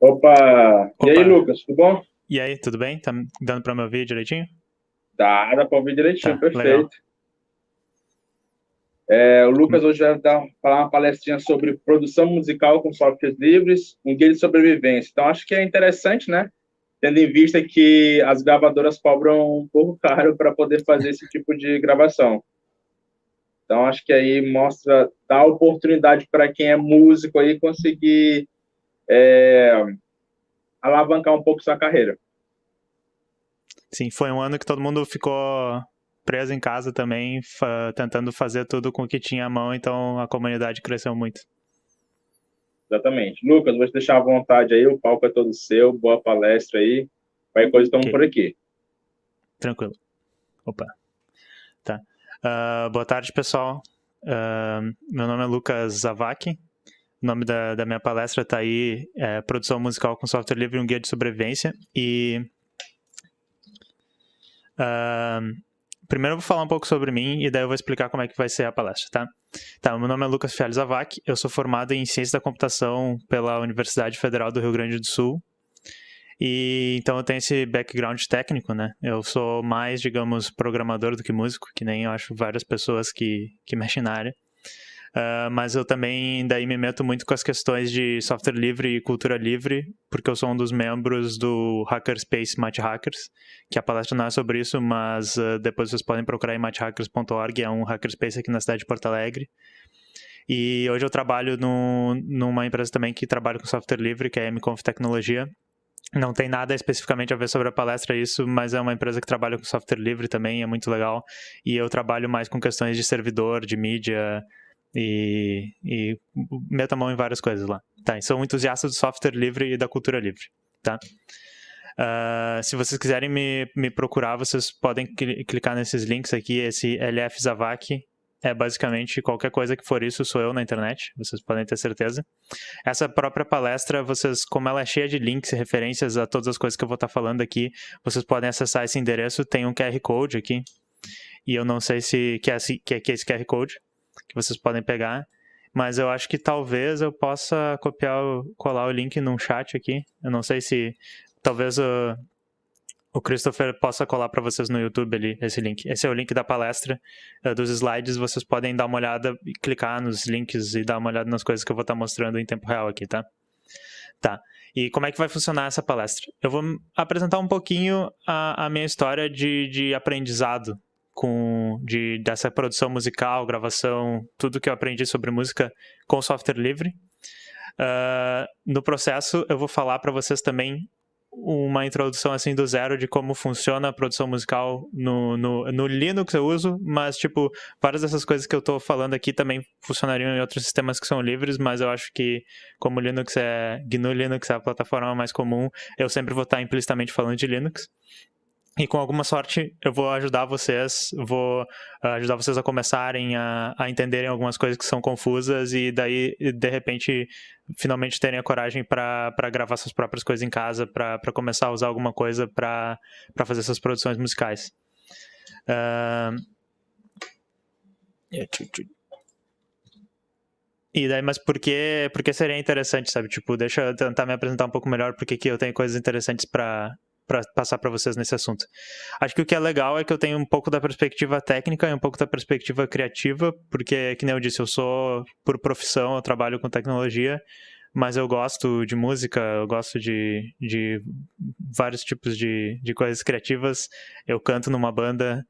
Opa! E aí, Opa, Lucas, tudo bom? e aí, tudo bem? Tá me dando pra me ouvir direitinho? Dá pra ouvir direitinho, Tá, legal. perfeito. O Lucas hoje vai falar uma palestrinha sobre produção musical com softwares livres, um guia de sobrevivência. Então, acho que é interessante, né? Tendo em vista que as gravadoras cobram um pouco caro para poder fazer esse tipo de gravação. Então, acho que aí mostra, dá oportunidade para quem é músico aí conseguir alavancar um pouco sua carreira. Sim, foi um ano que todo mundo ficou preso em casa também, tentando fazer tudo com o que tinha à mão, então a comunidade cresceu muito. Exatamente. Lucas, vou te deixar à vontade aí, o palco é todo seu, boa palestra aí. Qualquer coisa, estamos Ok, por aqui. tranquilo. Opa, tá. Boa tarde, pessoal. Meu nome é Lucas Zavaki. O nome da minha palestra tá aí, Produção Musical com Software Livre, um guia de sobrevivência. E primeiro eu vou falar um pouco sobre mim e daí eu vou explicar como é que vai ser a palestra, tá? Tá, meu nome é Lucas Fialho Zavak, eu sou formado em Ciência da Computação pela Universidade Federal do Rio Grande do Sul. E então eu tenho esse background técnico, né? Eu sou mais, digamos, programador do que músico, que nem eu acho várias pessoas que mexem na área. Mas eu também daí me meto muito com as questões de software livre e cultura livre, porque eu sou um dos membros do Hackerspace Math Hackers, que a palestra não é sobre isso, mas depois vocês podem procurar em mathhackers.org, é um hackerspace aqui na cidade de Porto Alegre. E hoje eu trabalho numa empresa também que trabalha com software livre, que é a MConf Tecnologia. Não tem nada especificamente a ver sobre a palestra isso, mas é uma empresa que trabalha com software livre também, é muito legal. E eu trabalho mais com questões de servidor, de mídia, e meto a mão em várias coisas lá. Tá, e sou entusiasta do software livre e da cultura livre, tá? Se vocês quiserem me procurar, vocês podem clicar nesses links aqui, esse LF Zavak é basicamente qualquer coisa que for isso, sou eu na internet, vocês podem ter certeza. Essa própria palestra, vocês, como ela é cheia de links e referências a todas as coisas que eu vou estar falando aqui, vocês podem acessar esse endereço, tem um QR Code aqui, e eu não sei se que é esse QR Code, que vocês podem pegar, mas eu acho que talvez eu possa colar o link num chat aqui. Eu não sei se talvez o Christopher possa colar para vocês no YouTube ali, esse link. Esse é o link da palestra, dos slides. Vocês podem dar uma olhada e clicar nos links e dar uma olhada nas coisas que eu vou estar mostrando em tempo real aqui, tá? Tá. E como é que vai funcionar essa palestra? Eu vou apresentar um pouquinho a minha história de aprendizado dessa produção musical, gravação, tudo que eu aprendi sobre música com software livre. No processo, eu vou falar para vocês também uma introdução assim do zero de como funciona a produção musical no Linux eu uso, mas tipo, várias dessas coisas que eu tô falando aqui também funcionariam em outros sistemas que são livres, mas eu acho que como GNU Linux é a plataforma mais comum, eu sempre vou estar implicitamente falando de Linux. E com alguma sorte eu vou ajudar vocês, a começarem a entenderem algumas coisas que são confusas e daí, de repente, finalmente terem a coragem para gravar suas próprias coisas em casa, para começar a usar alguma coisa para fazer suas produções musicais. E daí, mas por que seria interessante, sabe? Tipo, deixa eu tentar me apresentar um pouco melhor, porque que eu tenho coisas interessantes para passar para vocês nesse assunto. Acho que o que é legal é que eu tenho um pouco da perspectiva técnica e um pouco da perspectiva criativa, porque, que nem eu disse, eu sou, por profissão, eu trabalho com tecnologia, mas eu gosto de música, eu gosto de vários tipos de coisas criativas. Eu canto numa banda,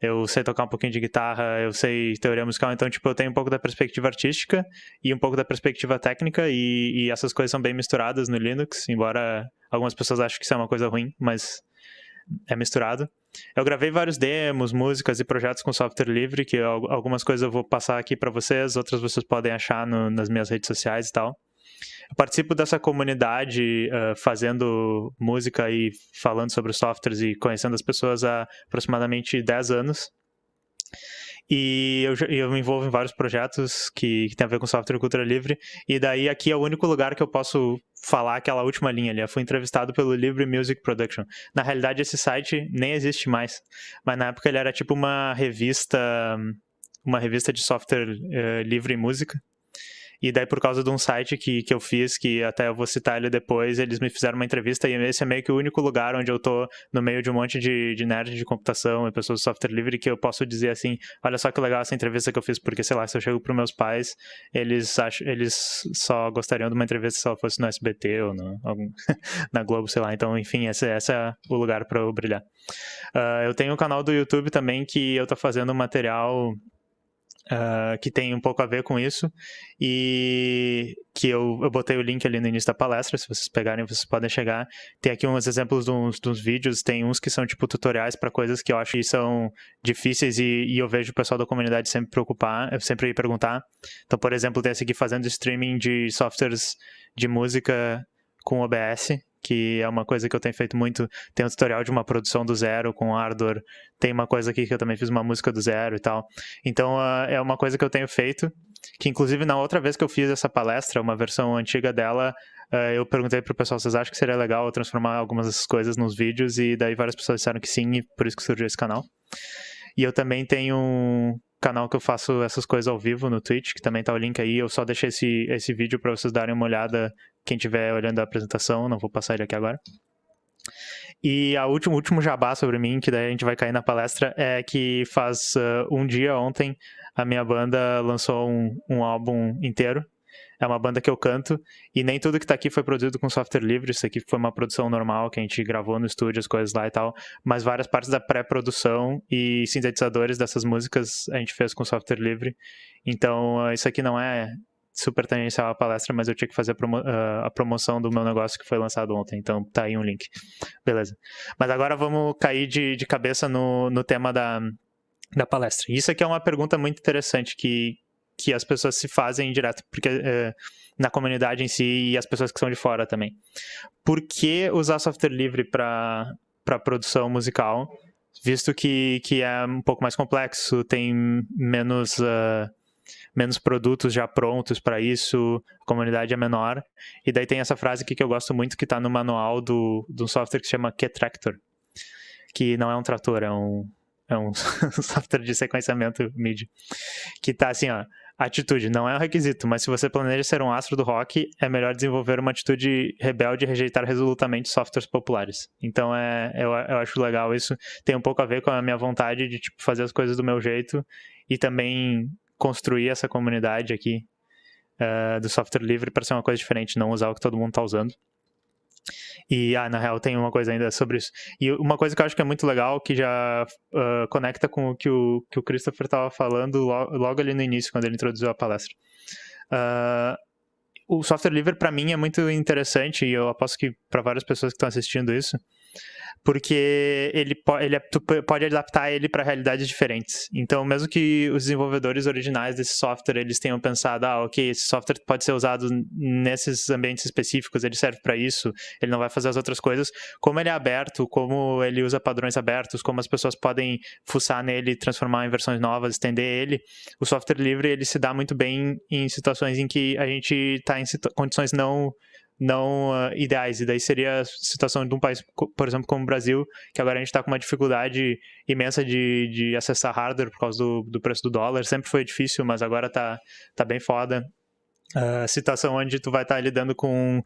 eu sei tocar um pouquinho de guitarra, eu sei teoria musical, então, tipo, eu tenho um pouco da perspectiva artística e um pouco da perspectiva técnica, e essas coisas são bem misturadas no Linux, embora algumas pessoas achem que isso é uma coisa ruim, mas é misturado. Eu gravei vários demos, músicas e projetos com software livre, que algumas coisas eu vou passar aqui para vocês, outras vocês podem achar nas minhas redes sociais e tal. Eu participo dessa comunidade fazendo música e falando sobre os softwares e conhecendo as pessoas há aproximadamente 10 anos. E eu me envolvo em vários projetos que tem a ver com software e cultura livre. E daí aqui é o único lugar que eu posso falar aquela última linha ali. Eu fui entrevistado pelo Libre Music Production. Na realidade, esse site nem existe mais. Mas na época ele era tipo uma revista de software livre e música. E daí, por causa de um site que eu fiz, que até eu vou citar ele depois, eles me fizeram uma entrevista, e esse é meio que o único lugar onde eu tô no meio de um monte de nerd de computação e pessoas de software livre, que eu posso dizer assim, olha só que legal essa entrevista que eu fiz, porque, sei lá, se eu chego pros meus pais, eles só gostariam de uma entrevista se ela fosse no SBT ou na Globo, sei lá. Então, enfim, esse é o lugar para eu brilhar. Eu tenho um canal do YouTube também que eu tô fazendo material que tem um pouco a ver com isso, e que eu botei o link ali no início da palestra, se vocês pegarem, vocês podem chegar. Tem aqui uns exemplos dos vídeos, tem uns que são tipo tutoriais para coisas que eu acho que são difíceis e eu vejo o pessoal da comunidade sempre perguntar. Então, por exemplo, tem esse aqui fazendo streaming de softwares de música com OBS, que é uma coisa que eu tenho feito muito. Tem um tutorial de uma produção do zero com hardware, tem uma coisa aqui que eu também fiz uma música do zero e tal. Então é uma coisa que eu tenho feito, que inclusive na outra vez que eu fiz essa palestra, uma versão antiga dela, eu perguntei pro pessoal, vocês acham que seria legal eu transformar algumas dessas coisas nos vídeos? E daí várias pessoas disseram que sim, e por isso que surgiu esse canal. E eu também tenho um canal que eu faço essas coisas ao vivo no Twitch, que também tá o link aí. Eu só deixei esse vídeo para vocês darem uma olhada, quem estiver olhando a apresentação, não vou passar ele aqui agora. E o último jabá sobre mim, que daí a gente vai cair na palestra, é que faz um dia ontem a minha banda lançou um álbum inteiro. É uma banda que eu canto, e nem tudo que tá aqui foi produzido com software livre. Isso aqui foi uma produção normal, que a gente gravou no estúdio, as coisas lá e tal, mas várias partes da pré-produção e sintetizadores dessas músicas a gente fez com software livre. Então, isso aqui não é super tangencial à palestra, mas eu tinha que fazer a promoção do meu negócio que foi lançado ontem, então tá aí um link. Beleza. Mas agora vamos cair de cabeça no tema da palestra. Isso aqui é uma pergunta muito interessante que as pessoas se fazem direto, porque na comunidade em si e as pessoas que são de fora também. Por que usar software livre para produção musical, visto que é um pouco mais complexo, tem menos produtos já prontos para isso, a comunidade é menor, e daí tem essa frase aqui que eu gosto muito, que está no manual do software que se chama Ktractor, que não é um trator, é um software de sequenciamento MIDI, que tá assim, ó: atitude não é um requisito, mas se você planeja ser um astro do rock, é melhor desenvolver uma atitude rebelde e rejeitar resolutamente softwares populares. Então eu acho legal isso, tem um pouco a ver com a minha vontade de tipo, fazer as coisas do meu jeito e também construir essa comunidade aqui do software livre para ser uma coisa diferente, não usar o que todo mundo tá usando. E, na real, tem uma coisa ainda sobre isso. E uma coisa que eu acho que é muito legal, que já conecta com o que o Christopher estava falando logo ali no início, quando ele introduziu a palestra. O software livre, para mim, é muito interessante, e eu aposto que para várias pessoas que estão assistindo isso, porque tu pode adaptar ele para realidades diferentes. Então, mesmo que os desenvolvedores originais desse software, eles tenham pensado, ok, esse software pode ser usado nesses ambientes específicos, ele serve para isso, ele não vai fazer as outras coisas. Como ele é aberto, como ele usa padrões abertos, como as pessoas podem fuçar nele, transformar em versões novas, estender ele, o software livre, ele se dá muito bem em situações em que a gente está em condições não ideais, e daí seria a situação de um país, por exemplo, como o Brasil, que agora a gente está com uma dificuldade imensa de acessar hardware por causa do preço do dólar. Sempre foi difícil, mas agora tá bem foda. Situação onde tu vai estar lidando com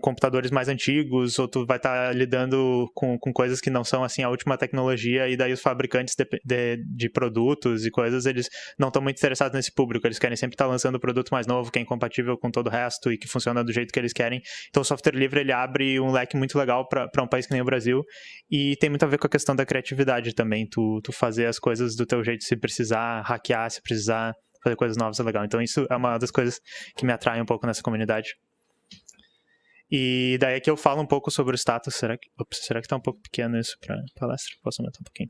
computadores mais antigos, ou tu vai estar lidando com coisas que não são assim a última tecnologia, e daí os fabricantes de produtos e coisas, eles não estão muito interessados nesse público, eles querem sempre estar lançando produto mais novo, que é incompatível com todo o resto e que funciona do jeito que eles querem. Então o software livre, ele abre um leque muito legal para um país que nem o Brasil, e tem muito a ver com a questão da criatividade também, tu fazer as coisas do teu jeito, se precisar hackear, se precisar fazer coisas novas é legal. Então isso é uma das coisas que me atrai um pouco nessa comunidade. E daí aqui eu falo um pouco sobre o status. Será que tá um pouco pequeno isso para palestra? Posso aumentar um pouquinho?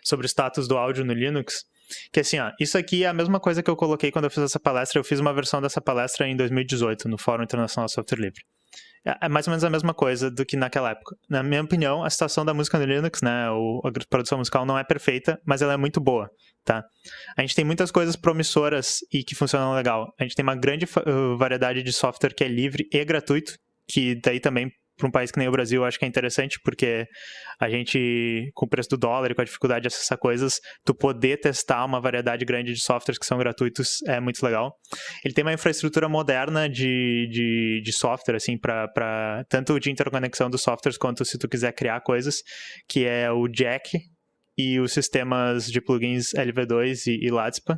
Sobre o status do áudio no Linux. Que assim, isso aqui é a mesma coisa que eu coloquei quando eu fiz essa palestra. Eu fiz uma versão dessa palestra em 2018 no Fórum Internacional de Software Livre. É mais ou menos a mesma coisa do que naquela época. Na minha opinião, a situação da música no Linux, né, a produção musical não é perfeita, mas ela é muito boa, tá? A gente tem muitas coisas promissoras e que funcionam legal. A gente tem uma grande variedade de software que é livre e gratuito, que daí também, para um país que nem o Brasil, eu acho que é interessante, porque a gente, com o preço do dólar e com a dificuldade de acessar coisas, tu poder testar uma variedade grande de softwares que são gratuitos é muito legal. Ele tem uma infraestrutura moderna de software, assim, tanto de interconexão dos softwares, quanto se tu quiser criar coisas, que é o Jack e os sistemas de plugins LV2 e LADSPA.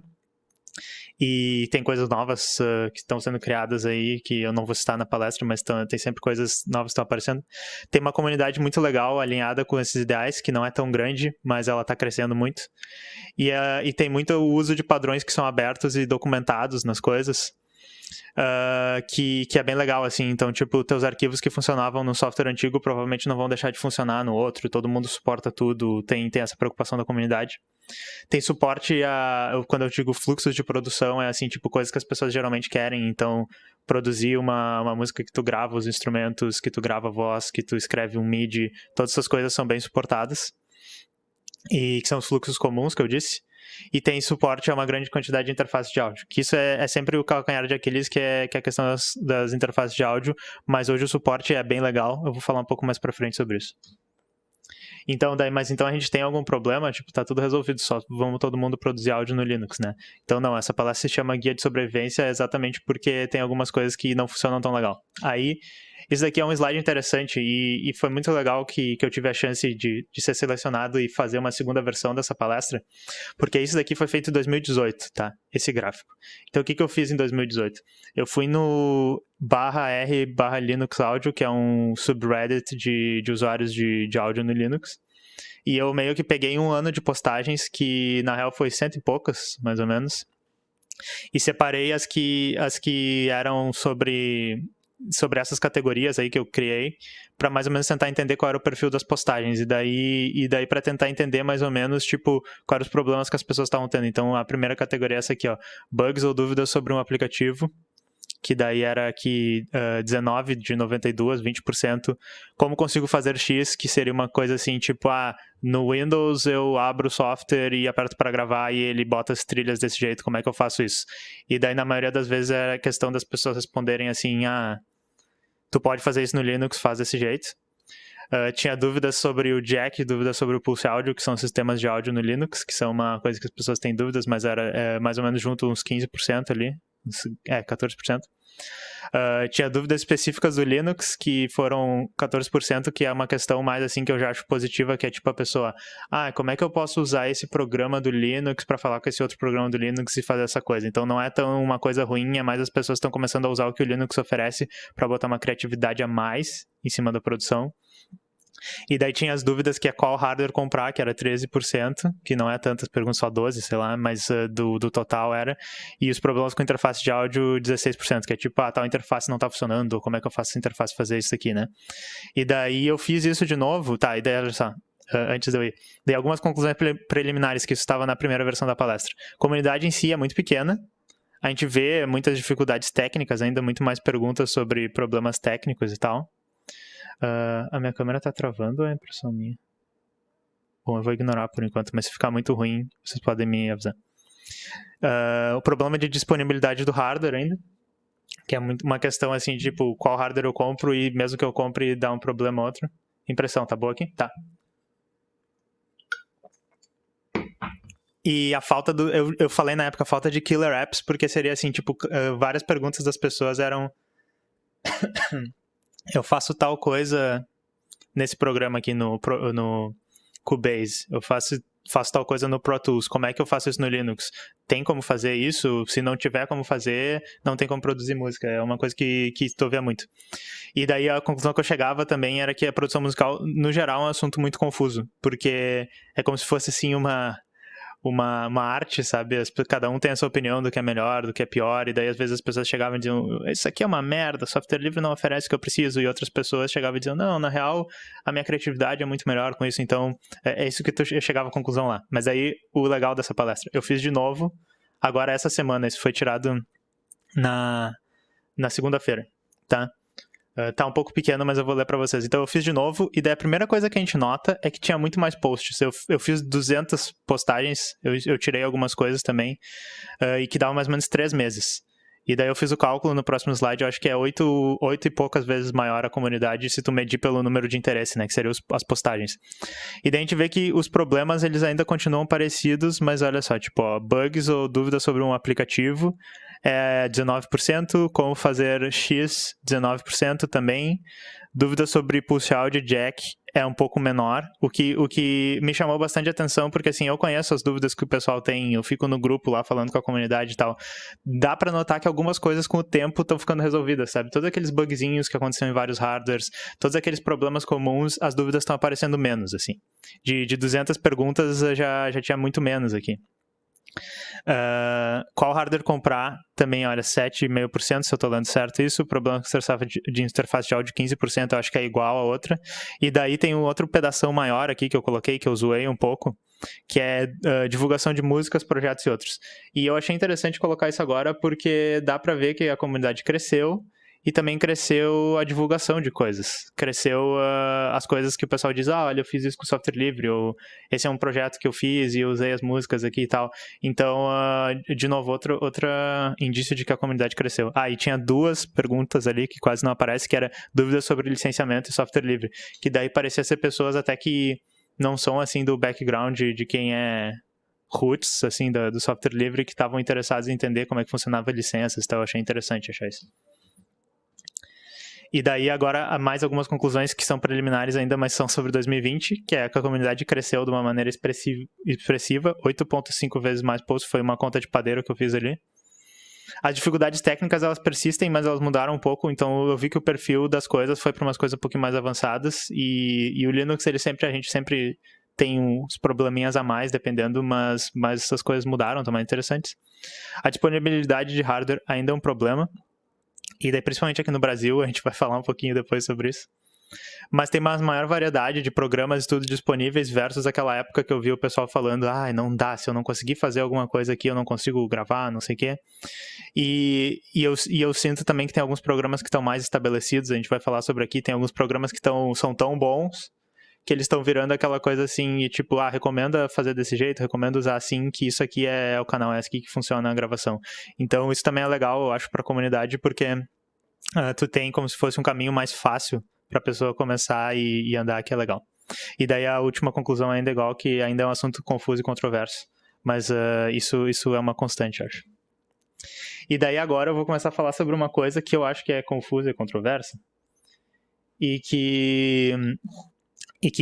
E tem coisas novas que estão sendo criadas aí, que eu não vou citar na palestra, mas tem sempre coisas novas que estão aparecendo. Tem uma comunidade muito legal, alinhada com esses ideais, que não é tão grande, mas ela está crescendo muito. E tem muito uso de padrões que são abertos e documentados nas coisas, que é bem legal, assim. Então, tipo, teus arquivos que funcionavam no software antigo provavelmente não vão deixar de funcionar no outro, todo mundo suporta tudo, tem essa preocupação da comunidade. Tem suporte quando eu digo fluxos de produção, é assim, tipo, coisas que as pessoas geralmente querem. Então, produzir uma música que tu grava os instrumentos, que tu grava a voz, que tu escreve um MIDI, todas essas coisas são bem suportadas. E que são os fluxos comuns que eu disse. E tem suporte a uma grande quantidade de interfaces de áudio. Que isso é sempre o calcanhar de Aquiles, que é a questão das interfaces de áudio. Mas hoje o suporte é bem legal. Eu vou falar um pouco mais pra frente sobre isso. Então, mas então a gente tem algum problema, tipo, tá tudo resolvido, só vamos todo mundo produzir áudio no Linux, né? Então não, essa palestra se chama Guia de Sobrevivência exatamente porque tem algumas coisas que não funcionam tão legal. Aí, isso daqui é um slide interessante e foi muito legal que eu tive a chance de ser selecionado e fazer uma segunda versão dessa palestra, porque isso daqui foi feito em 2018, tá? Esse gráfico. Então o que eu fiz em 2018? Eu fui no /r/Linux Audio, que é um subreddit de usuários de áudio no Linux, e eu meio que peguei um ano de postagens, que na real foi 100 e poucas, mais ou menos, e separei as que eram sobre essas categorias aí que eu criei, para mais ou menos tentar entender qual era o perfil das postagens, e daí para tentar entender mais ou menos, tipo, quais eram os problemas que as pessoas estavam tendo. Então a primeira categoria é essa aqui, ó, bugs ou dúvidas sobre um aplicativo, que daí era aqui 19 de 92, 20%. Como consigo fazer X, que seria uma coisa assim, tipo, no Windows eu abro o software e aperto para gravar e ele bota as trilhas desse jeito, como é que eu faço isso? E daí, na maioria das vezes, era questão das pessoas responderem assim, tu pode fazer isso no Linux, faz desse jeito. Tinha dúvidas sobre o Jack, dúvidas sobre o Pulse Audio, que são sistemas de áudio no Linux, que são uma coisa que as pessoas têm dúvidas, mas era mais ou menos junto uns 15% ali, 14%. Tinha dúvidas específicas do Linux, que foram 14%, que é uma questão mais assim que eu já acho positiva, que é tipo a pessoa, como é que eu posso usar esse programa do Linux para falar com esse outro programa do Linux e fazer essa coisa? Então não é tão uma coisa ruim, é mais as pessoas estão começando a usar o que o Linux oferece para botar uma criatividade a mais em cima da produção. E daí tinha as dúvidas que é qual hardware comprar, que era 13%, que não é tantas perguntas, só 12, sei lá, mas do total era. E os problemas com interface de áudio, 16%, que é tipo, tal interface não tá funcionando, ou como é que eu faço essa interface fazer isso aqui, né? E daí eu fiz isso de novo, e daí, olha só, antes de eu ir, dei algumas conclusões preliminares, que isso estava na primeira versão da palestra. A comunidade em si é muito pequena, a gente vê muitas dificuldades técnicas, ainda muito mais perguntas sobre problemas técnicos e tal. A minha câmera tá travando ou é impressão minha? Bom, eu vou ignorar por enquanto, mas se ficar muito ruim, vocês podem me avisar. O problema de disponibilidade do hardware ainda, que é muito uma questão assim, tipo, qual hardware eu compro e mesmo que eu compre dá um problema ou outro. Impressão, tá boa aqui? Tá. E a falta eu falei na época, a falta de killer apps, porque seria assim, tipo, várias perguntas das pessoas eram... Eu faço tal coisa nesse programa aqui no Cubase, eu faço tal coisa no Pro Tools, como é que eu faço isso no Linux? Tem como fazer isso? Se não tiver como fazer, não tem como produzir música, é uma coisa que tu vê muito. E daí a conclusão que eu chegava também era que a produção musical, no geral, é um assunto muito confuso, porque é como se fosse assim uma arte, sabe? Cada um tem a sua opinião do que é melhor, do que é pior, e daí às vezes as pessoas chegavam e diziam, isso aqui é uma merda, software livre não oferece o que eu preciso, e outras pessoas chegavam e diziam, não, na real, a minha criatividade é muito melhor com isso, então é isso que eu chegava à conclusão lá. Mas aí, o legal dessa palestra, eu fiz de novo, agora essa semana, isso foi tirado na segunda-feira, tá? Tá um pouco pequeno, mas eu vou ler pra vocês. Então eu fiz de novo, e daí a primeira coisa que a gente nota é que tinha muito mais posts. Eu fiz 200 postagens, eu tirei algumas coisas também, e que dava mais ou menos 3 meses. E daí eu fiz o cálculo no próximo slide, eu acho que é 8 e poucas vezes maior a comunidade se tu medir pelo número de interesse, né, que seriam as postagens. E daí a gente vê que os problemas, eles ainda continuam parecidos, mas olha só, tipo, ó, bugs ou dúvidas sobre um aplicativo é 19%, como fazer X, 19% também. Dúvidas sobre pulse audio jack é um pouco menor, o que me chamou bastante atenção, porque assim, eu conheço as dúvidas que o pessoal tem, eu fico no grupo lá falando com a comunidade e tal. Dá pra notar que algumas coisas com o tempo estão ficando resolvidas, sabe? Todos aqueles bugzinhos que aconteceram em vários hardwares, todos aqueles problemas comuns, as dúvidas estão aparecendo menos, assim. De 200 perguntas, já tinha muito menos aqui. Qual hardware comprar? Também, olha, 7,5%, se eu tô lendo certo isso. O problema de interface de áudio, 15%, eu acho que é igual a outra. E daí tem um outro pedação maior aqui que eu coloquei, que eu zoei um pouco, que é divulgação de músicas, projetos e outros. E eu achei interessante colocar isso agora porque dá pra ver que a comunidade cresceu e também cresceu a divulgação de coisas. Cresceu as coisas que o pessoal diz, olha, eu fiz isso com software livre, ou esse é um projeto que eu fiz e eu usei as músicas aqui e tal. Então, de novo, outro indício de que a comunidade cresceu. E tinha 2 perguntas ali que quase não aparecem, que era dúvidas sobre licenciamento e software livre, que daí parecia ser pessoas até que não são, assim, do background de quem é roots, assim, do software livre, que estavam interessados em entender como é que funcionava licenças, então eu achei interessante achar isso. E daí agora há mais algumas conclusões que são preliminares ainda, mas são sobre 2020, que é que a comunidade cresceu de uma maneira expressiva, 8,5 vezes mais posts, foi uma conta de padeiro que eu fiz ali. As dificuldades técnicas, elas persistem, mas elas mudaram um pouco, então eu vi que o perfil das coisas foi para umas coisas um pouquinho mais avançadas, e o Linux, a gente sempre tem uns probleminhas a mais, dependendo, mas essas coisas mudaram, também interessantes. A disponibilidade de hardware ainda é um problema, e daí, principalmente aqui no Brasil, a gente vai falar um pouquinho depois sobre isso. Mas tem uma maior variedade de programas e tudo disponíveis versus aquela época que eu vi o pessoal falando, não dá, se eu não conseguir fazer alguma coisa aqui, eu não consigo gravar, não sei o quê. E eu sinto também que tem alguns programas que estão mais estabelecidos, a gente vai falar sobre aqui, tem alguns programas que são tão bons que eles estão virando aquela coisa assim, e tipo, recomenda fazer desse jeito, recomenda usar assim, que isso aqui é o canal, é assim que funciona a gravação. Então isso também é legal, eu acho, para a comunidade, porque tu tem como se fosse um caminho mais fácil para a pessoa começar e andar, que é legal. E daí a última conclusão ainda é igual, que ainda é um assunto confuso e controverso, mas isso é uma constante, eu acho. E daí agora eu vou começar a falar sobre uma coisa que eu acho que é confusa e controversa, e que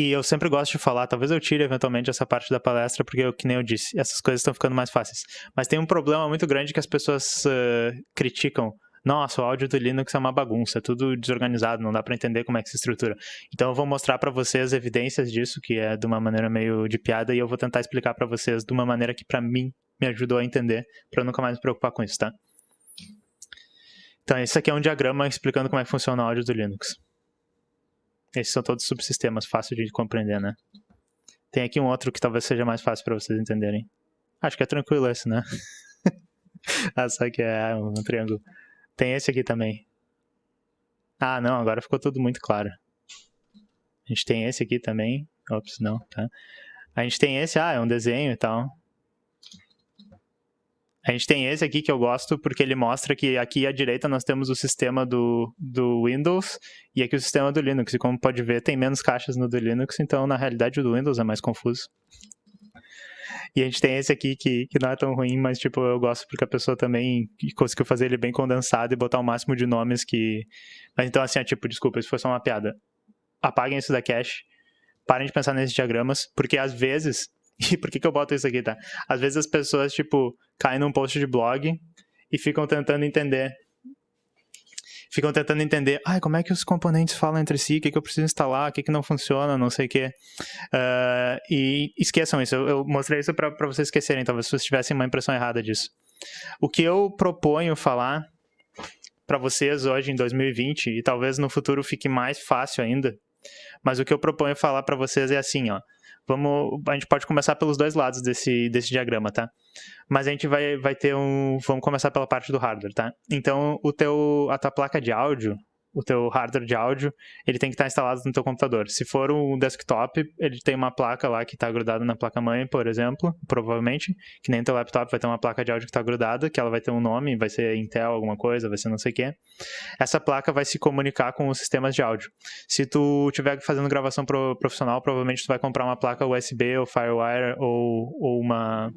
eu sempre gosto de falar, talvez eu tire eventualmente essa parte da palestra, porque, que nem eu disse, essas coisas estão ficando mais fáceis. Mas tem um problema muito grande que as pessoas criticam. Nossa, o áudio do Linux é uma bagunça, é tudo desorganizado, não dá para entender como é que se estrutura. Então eu vou mostrar para vocês evidências disso, que é de uma maneira meio de piada, e eu vou tentar explicar para vocês de uma maneira que para mim me ajudou a entender, para eu nunca mais me preocupar com isso, tá? Então esse aqui é um diagrama explicando como é que funciona o áudio do Linux. Esses são todos subsistemas, fácil de compreender, né? Tem aqui um outro que talvez seja mais fácil para vocês entenderem. Acho que é tranquilo esse, né? Só que é um triângulo. Tem esse aqui também. Não, agora ficou tudo muito claro. A gente tem esse aqui também. Ops, não, tá. A gente tem esse, é um desenho e tal. A gente tem esse aqui que eu gosto porque ele mostra que aqui à direita nós temos o sistema do Windows e aqui o sistema do Linux. E como pode ver, tem menos caixas no do Linux, então na realidade o do Windows é mais confuso. E a gente tem esse aqui que não é tão ruim, mas tipo, eu gosto porque a pessoa também conseguiu fazer ele bem condensado e botar o máximo de nomes que... Mas então assim, desculpa, isso foi só uma piada. Apaguem isso da cache, parem de pensar nesses diagramas, porque às vezes... E por que eu boto isso aqui, tá? Às vezes as pessoas, caem num post de blog e ficam tentando entender. Como é que os componentes falam entre si, o que eu preciso instalar, o que não funciona, não sei o quê. E esqueçam isso, eu mostrei isso para vocês esquecerem, talvez vocês tivessem uma impressão errada disso. O que eu proponho falar para vocês hoje em 2020, e talvez no futuro fique mais fácil ainda, mas o que eu proponho falar para vocês é assim, ó. A gente pode começar pelos dois lados desse diagrama, tá? Mas a gente vai ter vamos começar pela parte do hardware, tá? Então, a tua placa de áudio, teu hardware de áudio, ele tem que estar instalado no teu computador. Se for um desktop, ele tem uma placa lá que está grudada na placa-mãe, por exemplo, provavelmente, que nem teu laptop vai ter uma placa de áudio que está grudada, que ela vai ter um nome, vai ser Intel alguma coisa, vai ser não sei o quê. Essa placa vai se comunicar com os sistemas de áudio. Se tu estiver fazendo gravação profissional, provavelmente tu vai comprar uma placa USB ou Firewire ou uma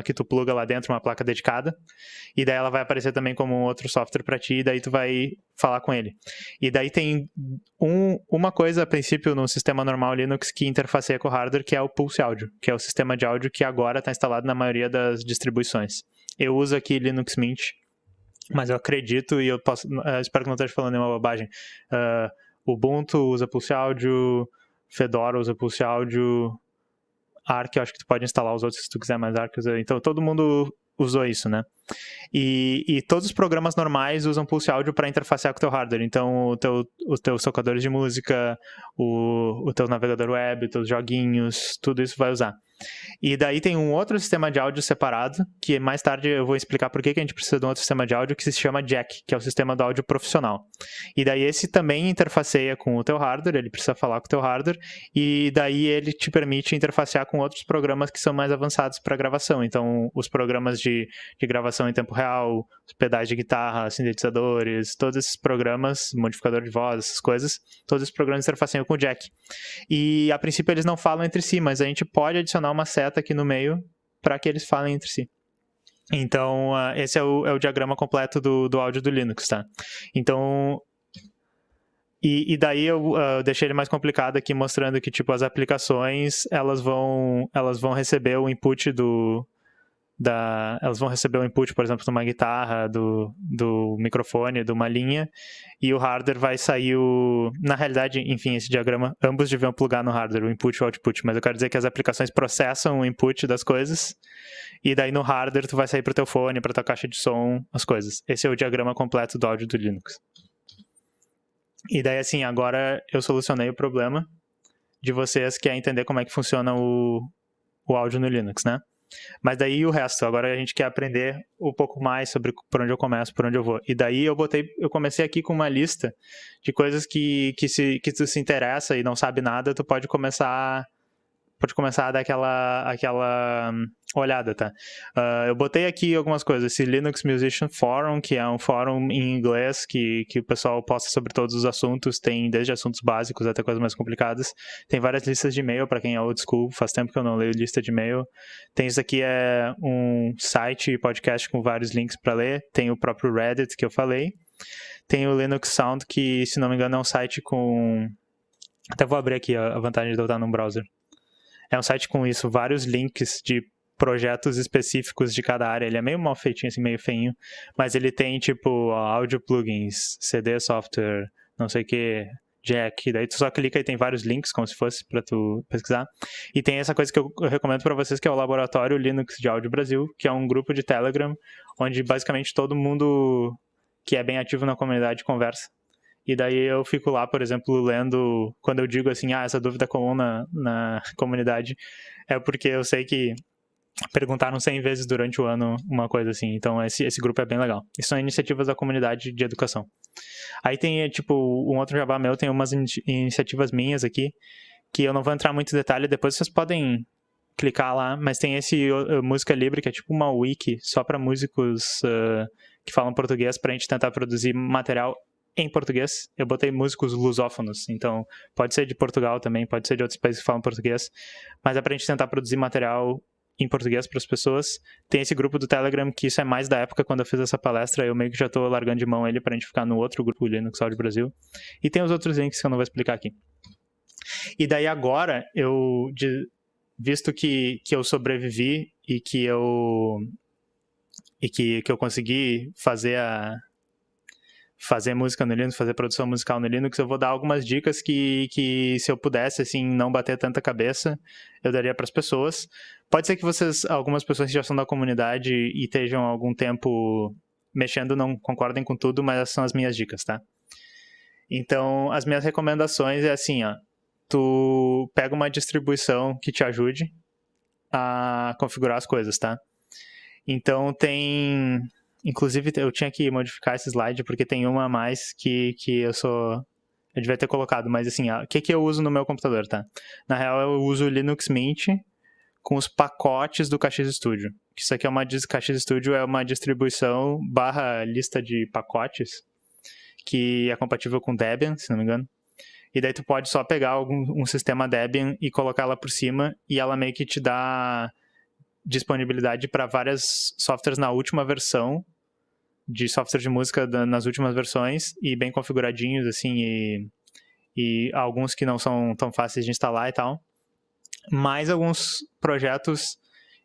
que tu pluga lá dentro, uma placa dedicada, e daí ela vai aparecer também como um outro software para ti, e daí tu vai falar com ele. E daí tem uma coisa, a princípio, no sistema normal Linux que interfaceia com o hardware, que é o Pulse Audio, que é o sistema de áudio que agora está instalado na maioria das distribuições. Eu uso aqui Linux Mint, mas eu acredito, e eu espero que não esteja falando nenhuma bobagem, Ubuntu usa Pulse Audio, Fedora usa Pulse Audio, Arc, eu acho que tu pode instalar os outros se tu quiser, mas Arc usa. Então todo mundo usou isso, né? E todos os programas normais usam Pulse Audio para interfacear com o teu hardware. Então os teus tocadores de música, o teu navegador web, os teus joguinhos, tudo isso vai usar. E daí tem um outro sistema de áudio separado, que mais tarde eu vou explicar por que a gente precisa de um outro sistema de áudio, que se chama Jack, que é o sistema do áudio profissional. E daí esse também interfaceia com o teu hardware, ele precisa falar com o teu hardware, e daí ele te permite interfacear com outros programas que são mais avançados para gravação. Então, os programas de gravação em tempo real, os pedais de guitarra, sintetizadores, todos esses programas, modificador de voz, essas coisas, todos esses programas interfaceiam com o Jack. E, a princípio, eles não falam entre si, mas a gente pode adicionar uma seta aqui no meio para que eles falem entre si. Então, esse é o diagrama completo do áudio do Linux, tá? Então, e daí eu deixei ele mais complicado aqui, mostrando que, tipo, as aplicações, elas vão receber o input elas vão receber o input, por exemplo, de uma guitarra, do microfone, de uma linha, e o hardware vai sair Na realidade, enfim, esse diagrama, ambos deviam plugar no hardware, o input e o output, mas eu quero dizer que as aplicações processam o input das coisas, e daí no hardware tu vai sair pro teu fone, pra tua caixa de som, as coisas. Esse é o diagrama completo do áudio do Linux. E daí, assim, agora eu solucionei o problema de vocês que é entender como é que funciona o áudio no Linux, né? Mas daí o resto, agora a gente quer aprender um pouco mais sobre por onde eu começo, por onde eu vou. E daí eu comecei aqui com uma lista de coisas que tu se interessa e não sabe nada, tu pode começar a dar aquela olhada, tá? Eu botei aqui algumas coisas. Esse Linux Musician Forum, que é um fórum em inglês que o pessoal posta sobre todos os assuntos, tem desde assuntos básicos até coisas mais complicadas. Tem várias listas de e-mail para quem é old school, faz tempo que eu não leio lista de e-mail. Tem isso aqui, é um site e podcast com vários links para ler. Tem o próprio Reddit que eu falei. Tem o Linux Sound, que, se não me engano, é um site com... Até vou abrir aqui a vantagem de eu estar num browser. É um site com isso, vários links de projetos específicos de cada área. Ele é meio mal feitinho, assim, meio feinho, mas ele tem, tipo, áudio plugins, CD software, não sei o que, Jack, daí tu só clica e tem vários links, como se fosse pra tu pesquisar. E tem essa coisa que eu recomendo pra vocês, que é o Laboratório Linux de Áudio Brasil, que é um grupo de Telegram, onde basicamente todo mundo que é bem ativo na comunidade conversa. E daí eu fico lá, por exemplo, lendo, quando eu digo assim, essa dúvida comum na comunidade, é porque eu sei que perguntaram 100 vezes durante o ano uma coisa assim, então esse grupo é bem legal. E são iniciativas da comunidade de educação. Aí tem, tipo, um outro jabá meu, tem umas iniciativas minhas aqui, que eu não vou entrar muito em detalhe, depois vocês podem clicar lá, mas tem esse Música Livre, que é tipo uma wiki só para músicos que falam português, pra gente tentar produzir material em português. Eu botei músicos lusófonos, então pode ser de Portugal também, pode ser de outros países que falam português, mas é pra gente tentar produzir material em português para as pessoas. Tem esse grupo do Telegram, que isso é mais da época quando eu fiz essa palestra, eu meio que já tô largando de mão ele pra gente ficar no outro grupo, o Linux Audio Brasil. E tem os outros links que eu não vou explicar aqui. E daí agora, visto que eu sobrevivi e que eu consegui fazer música no Linux, fazer produção musical no Linux, eu vou dar algumas dicas que se eu pudesse, assim, não bater tanta cabeça, eu daria para as pessoas. Pode ser que algumas pessoas que já são da comunidade e estejam há algum tempo mexendo, não concordem com tudo, mas essas são as minhas dicas, tá? Então, as minhas recomendações é assim, ó, tu pega uma distribuição que te ajude a configurar as coisas, tá? Então, tem Inclusive, eu tinha que modificar esse slide, porque tem uma a mais que eu devia ter colocado, mas assim, o que eu uso no meu computador, tá? Na real, eu uso o Linux Mint com os pacotes do KX Studio. Isso aqui KX Studio é uma distribuição / lista de pacotes que é compatível com Debian, se não me engano. E daí tu pode só pegar um sistema Debian e colocar ela por cima, e ela meio que te dá disponibilidade para várias softwares na última versão, de software de música nas últimas versões, e bem configuradinhos, assim, e alguns que não são tão fáceis de instalar e tal. Mais alguns projetos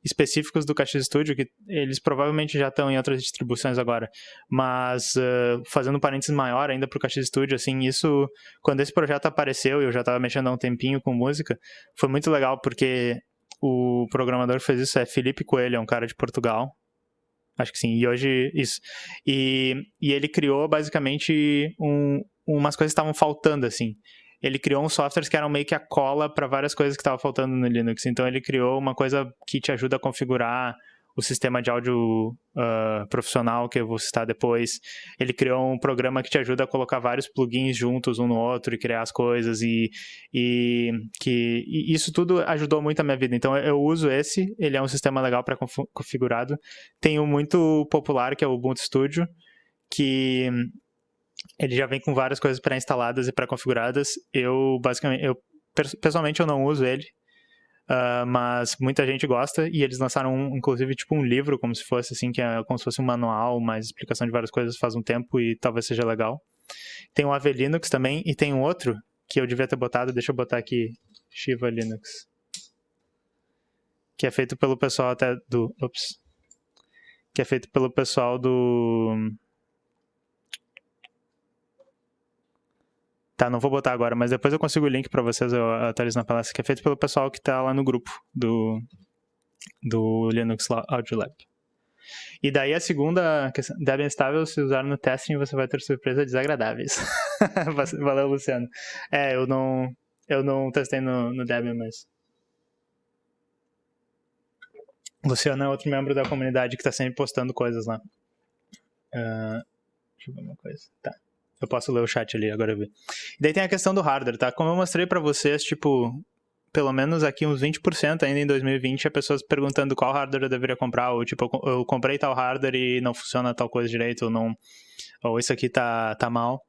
específicos do KX Studio, que eles provavelmente já estão em outras distribuições agora, mas fazendo um parênteses maior ainda para o KX Studio, assim, isso, quando esse projeto apareceu, e eu já estava mexendo há um tempinho com música, foi muito legal, porque o programador que fez isso é Felipe Coelho, é um cara de Portugal, acho que sim, e hoje isso, e ele criou basicamente umas coisas que estavam faltando, assim. Ele criou uns softwares que eram meio que a cola para várias coisas que estavam faltando no Linux. Então ele criou uma coisa que te ajuda a configurar o sistema de áudio profissional, que eu vou citar depois. Ele criou um programa que te ajuda a colocar vários plugins juntos um no outro e criar as coisas. E isso tudo ajudou muito a minha vida. Então eu uso esse, ele é um sistema legal para configurado. Tem um muito popular, que é o Ubuntu Studio, que ele já vem com várias coisas pré-instaladas e pré-configuradas. Pessoalmente, eu não uso ele, mas muita gente gosta, e eles lançaram, inclusive, tipo um livro, como se fosse assim, que é como se fosse um manual, mais explicação de várias coisas faz um tempo, e talvez seja legal. Tem o AV Linux também, e tem um outro que eu devia ter botado, deixa eu botar aqui, Shiva Linux, que é feito pelo pessoal que é feito pelo pessoal do... Tá, não vou botar agora, mas depois eu consigo o link pra vocês, eu atualizo na palestra, que é feito pelo pessoal que tá lá no grupo do Linux Audio Lab. E daí a segunda questão, Debian estável, se usar no testing, você vai ter surpresas desagradáveis. Valeu, Luciano. Eu não testei no Debian, mas... Luciano é outro membro da comunidade que tá sempre postando coisas lá. Deixa eu ver uma coisa. Tá. Eu posso ler o chat ali, agora eu vi. E daí tem a questão do hardware, tá? Como eu mostrei pra vocês, tipo, pelo menos aqui uns 20% ainda em 2020, pessoas perguntando qual hardware eu deveria comprar, ou tipo, eu comprei tal hardware e não funciona tal coisa direito, ou isso aqui tá mal.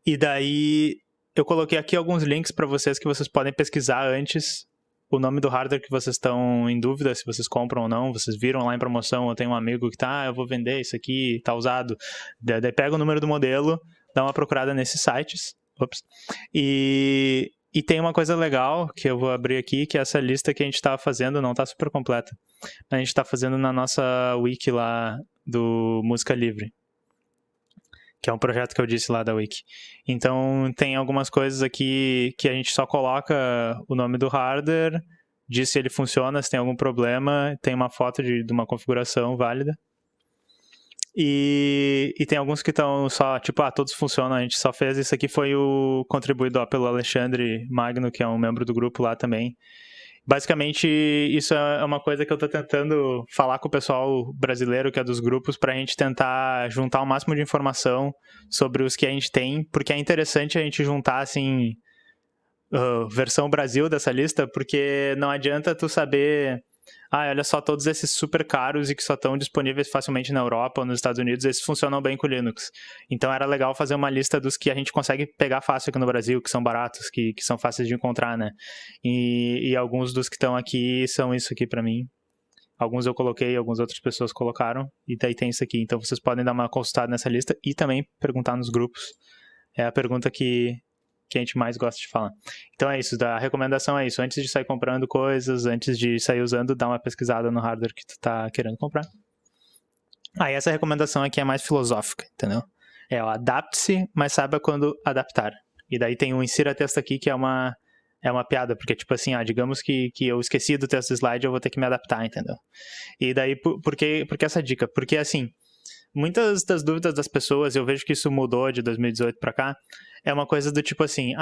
E daí eu coloquei aqui alguns links pra vocês que vocês podem pesquisar antes o nome do hardware que vocês estão em dúvida, se vocês compram ou não, vocês viram lá em promoção, eu tenho um amigo que eu vou vender isso aqui, tá usado, daí pega o número do modelo, dá uma procurada nesses sites, e tem uma coisa legal que eu vou abrir aqui, que é essa lista que a gente estava fazendo, não está super completa, a gente está fazendo na nossa wiki lá do Música Livre, que é um projeto que eu disse lá da Wiki. Então, tem algumas coisas aqui que a gente só coloca o nome do hardware, diz se ele funciona, se tem algum problema, tem uma foto de uma configuração válida. E tem alguns que estão só, tipo, todos funcionam, a gente só fez. Isso aqui foi contribuído pelo Alexandre Magno, que é um membro do grupo lá também. Basicamente, isso é uma coisa que eu tô tentando falar com o pessoal brasileiro, que é dos grupos, pra gente tentar juntar o máximo de informação sobre os que a gente tem, porque é interessante a gente juntar, assim, versão Brasil dessa lista, porque não adianta tu saber... olha só, todos esses super caros e que só estão disponíveis facilmente na Europa ou nos Estados Unidos, esses funcionam bem com o Linux. Então era legal fazer uma lista dos que a gente consegue pegar fácil aqui no Brasil, que são baratos, que são fáceis de encontrar, né? E alguns dos que estão aqui são isso aqui pra mim. Alguns eu coloquei, algumas outras pessoas colocaram, e daí tem isso aqui. Então vocês podem dar uma consultada nessa lista e também perguntar nos grupos. É a pergunta que a gente mais gosta de falar. Então é isso, a recomendação é isso. Antes de sair comprando coisas, antes de sair usando, dá uma pesquisada no hardware que tu tá querendo comprar. Essa recomendação aqui é mais filosófica, entendeu? Adapte-se, mas saiba quando adaptar. E daí tem um insira texto aqui que é uma piada, porque tipo assim, digamos que eu esqueci do texto do slide, eu vou ter que me adaptar, entendeu? E daí, por que essa dica? Porque assim, muitas das dúvidas das pessoas, eu vejo que isso mudou de 2018 pra cá, é uma coisa do tipo assim,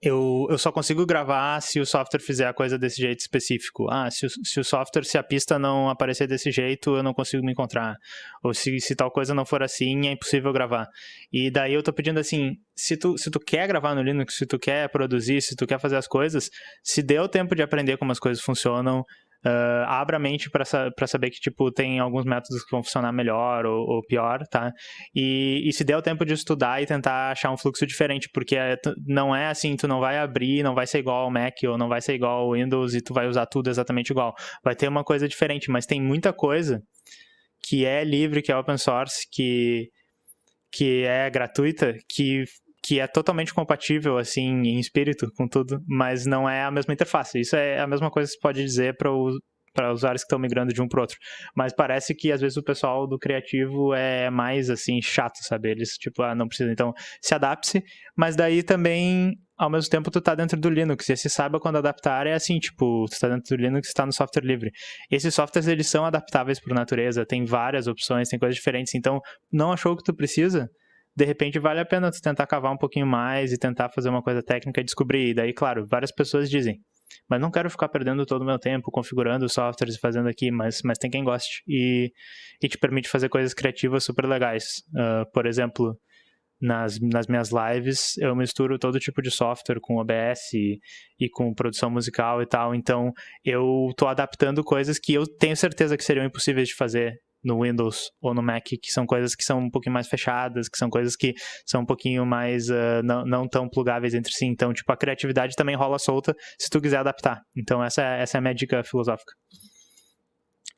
eu só consigo gravar se o software fizer a coisa desse jeito específico. Se a pista não aparecer desse jeito, eu não consigo me encontrar. Ou se tal coisa não for assim, é impossível gravar. E daí eu tô pedindo assim, se tu quer gravar no Linux, se tu quer produzir, se tu quer fazer as coisas, se dê o tempo de aprender como as coisas funcionam, abra a mente para saber que, tipo, tem alguns métodos que vão funcionar melhor ou pior, tá? E se der o tempo de estudar e tentar achar um fluxo diferente, porque não é assim, tu não vai abrir, não vai ser igual ao Mac ou não vai ser igual ao Windows e tu vai usar tudo exatamente igual. Vai ter uma coisa diferente, mas tem muita coisa que é livre, que é open source, que é gratuita, que é totalmente compatível, assim, em espírito com tudo, mas não é a mesma interface. Isso é a mesma coisa que você pode dizer para usuários que estão migrando de um para outro. Mas parece que, às vezes, o pessoal do criativo é mais, assim, chato, sabe? Eles, tipo, não precisa. Então, se adapte, mas daí também, ao mesmo tempo, tu tá dentro do Linux. E esse saiba quando adaptar é assim, tipo, tu tá dentro do Linux e tá no software livre. Esses softwares, eles são adaptáveis por natureza, tem várias opções, tem coisas diferentes. Então, não achou o que tu precisa? De repente vale a pena tu tentar cavar um pouquinho mais e tentar fazer uma coisa técnica e descobrir. E daí, claro, várias pessoas dizem, mas não quero ficar perdendo todo o meu tempo configurando softwares e fazendo aqui, mas tem quem goste. E te permite fazer coisas criativas super legais. Por exemplo, nas minhas lives, eu misturo todo tipo de software com OBS e com produção musical e tal. Então, eu tô adaptando coisas que eu tenho certeza que seriam impossíveis de fazer no Windows ou no Mac, que são coisas que são um pouquinho mais fechadas, que são coisas que são um pouquinho mais não tão plugáveis entre si. Então, tipo, a criatividade também rola solta se tu quiser adaptar. Então, essa é a minha dica filosófica.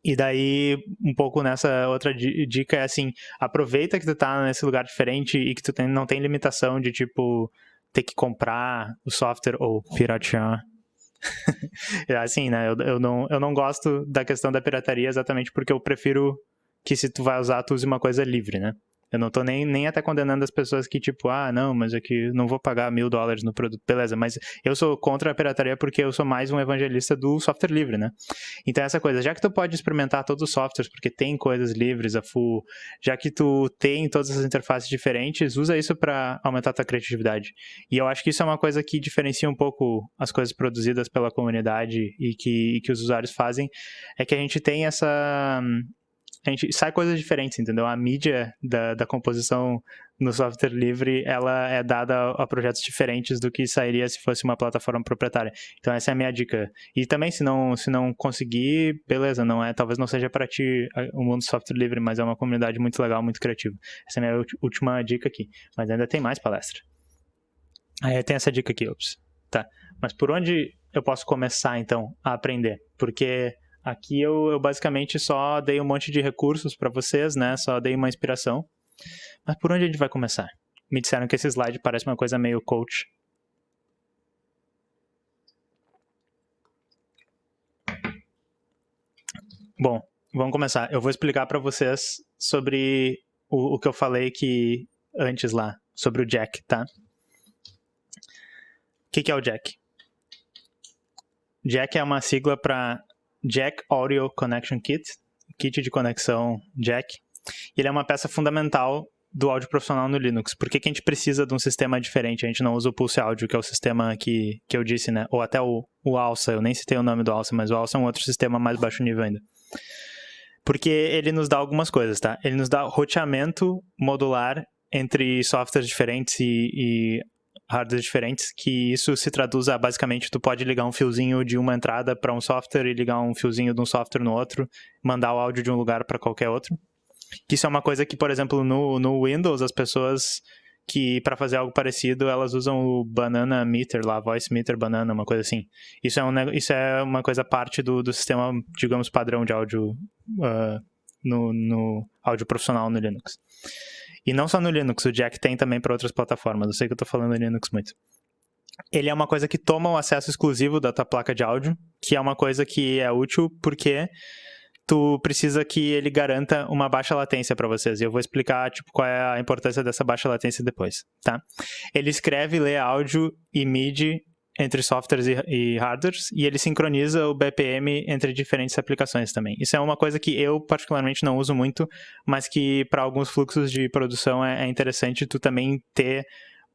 E daí, um pouco nessa outra dica é assim, aproveita que tu tá nesse lugar diferente e que tu não tem limitação de, tipo, ter que comprar o software ou piratear. Assim, né, eu não gosto da questão da pirataria exatamente porque eu prefiro que se tu vai usar, tu use uma coisa livre, né? Eu não tô nem até condenando as pessoas que, tipo, não, mas é que não vou pagar $1.000 no produto. Beleza, mas eu sou contra a pirataria porque eu sou mais um evangelista do software livre, né? Então essa coisa, já que tu pode experimentar todos os softwares, porque tem coisas livres a full, já que tu tem todas as interfaces diferentes, usa isso para aumentar a tua criatividade. E eu acho que isso é uma coisa que diferencia um pouco as coisas produzidas pela comunidade e que os usuários fazem, é que a gente tem a gente sai coisas diferentes, entendeu? A mídia da composição no software livre, ela é dada a projetos diferentes do que sairia se fosse uma plataforma proprietária. Então essa é a minha dica. E também, se não conseguir, beleza, talvez não seja para ti o mundo do software livre, mas é uma comunidade muito legal, muito criativa. Essa é a minha última dica aqui. Mas ainda tem mais palestra. Aí tem essa dica aqui, tá. Mas por onde eu posso começar, então, a aprender? Porque aqui eu basicamente só dei um monte de recursos para vocês, né? Só dei uma inspiração. Mas por onde a gente vai começar? Me disseram que esse slide parece uma coisa meio coach. Bom, vamos começar. Eu vou explicar para vocês sobre o que eu falei antes lá, sobre o Jack, tá? O que é o Jack? Jack é uma sigla para Jack Audio Connection Kit, kit de conexão Jack. Ele é uma peça fundamental do áudio profissional no Linux. Por que a gente precisa de um sistema diferente? A gente não usa o Pulse Audio, que é o sistema que eu disse, né? Ou até o ALSA, eu nem citei o nome do ALSA, mas o ALSA é um outro sistema mais baixo nível ainda. Porque ele nos dá algumas coisas, tá? Ele nos dá roteamento modular entre softwares diferentes e hardwares diferentes, que isso se traduz a, basicamente, tu pode ligar um fiozinho de uma entrada para um software e ligar um fiozinho de um software no outro, mandar o áudio de um lugar para qualquer outro. Isso é uma coisa que, por exemplo, no Windows, as pessoas que, para fazer algo parecido, elas usam o Banana Meter lá, Voice Meter Banana, uma coisa assim. Isso é uma coisa parte do sistema, digamos, padrão de áudio no áudio profissional no Linux. E não só no Linux, o Jack tem também para outras plataformas. Eu sei que eu estou falando Linux muito. Ele é uma coisa que toma o acesso exclusivo da tua placa de áudio, que é uma coisa que é útil porque tu precisa que ele garanta uma baixa latência para vocês. E eu vou explicar qual é a importância dessa baixa latência depois, tá? Ele escreve e lê áudio e MIDI entre softwares e hardwares, e ele sincroniza o BPM entre diferentes aplicações também. Isso é uma coisa que eu particularmente não uso muito, mas que para alguns fluxos de produção é interessante tu também ter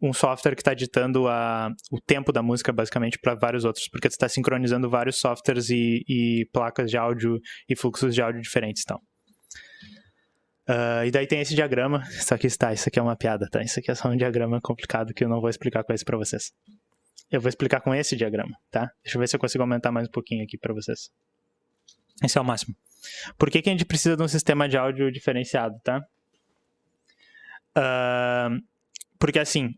um software que está ditando o tempo da música, basicamente, para vários outros, porque tu está sincronizando vários softwares e placas de áudio e fluxos de áudio diferentes, então. E daí tem esse diagrama, só que isso aqui é uma piada, tá? Isso aqui é só um diagrama complicado que eu não vou explicar com esse para vocês. Eu vou explicar com esse diagrama, tá? Deixa eu ver se eu consigo aumentar mais um pouquinho aqui para vocês. Esse é o máximo. Por que a gente precisa de um sistema de áudio diferenciado, tá? Porque assim,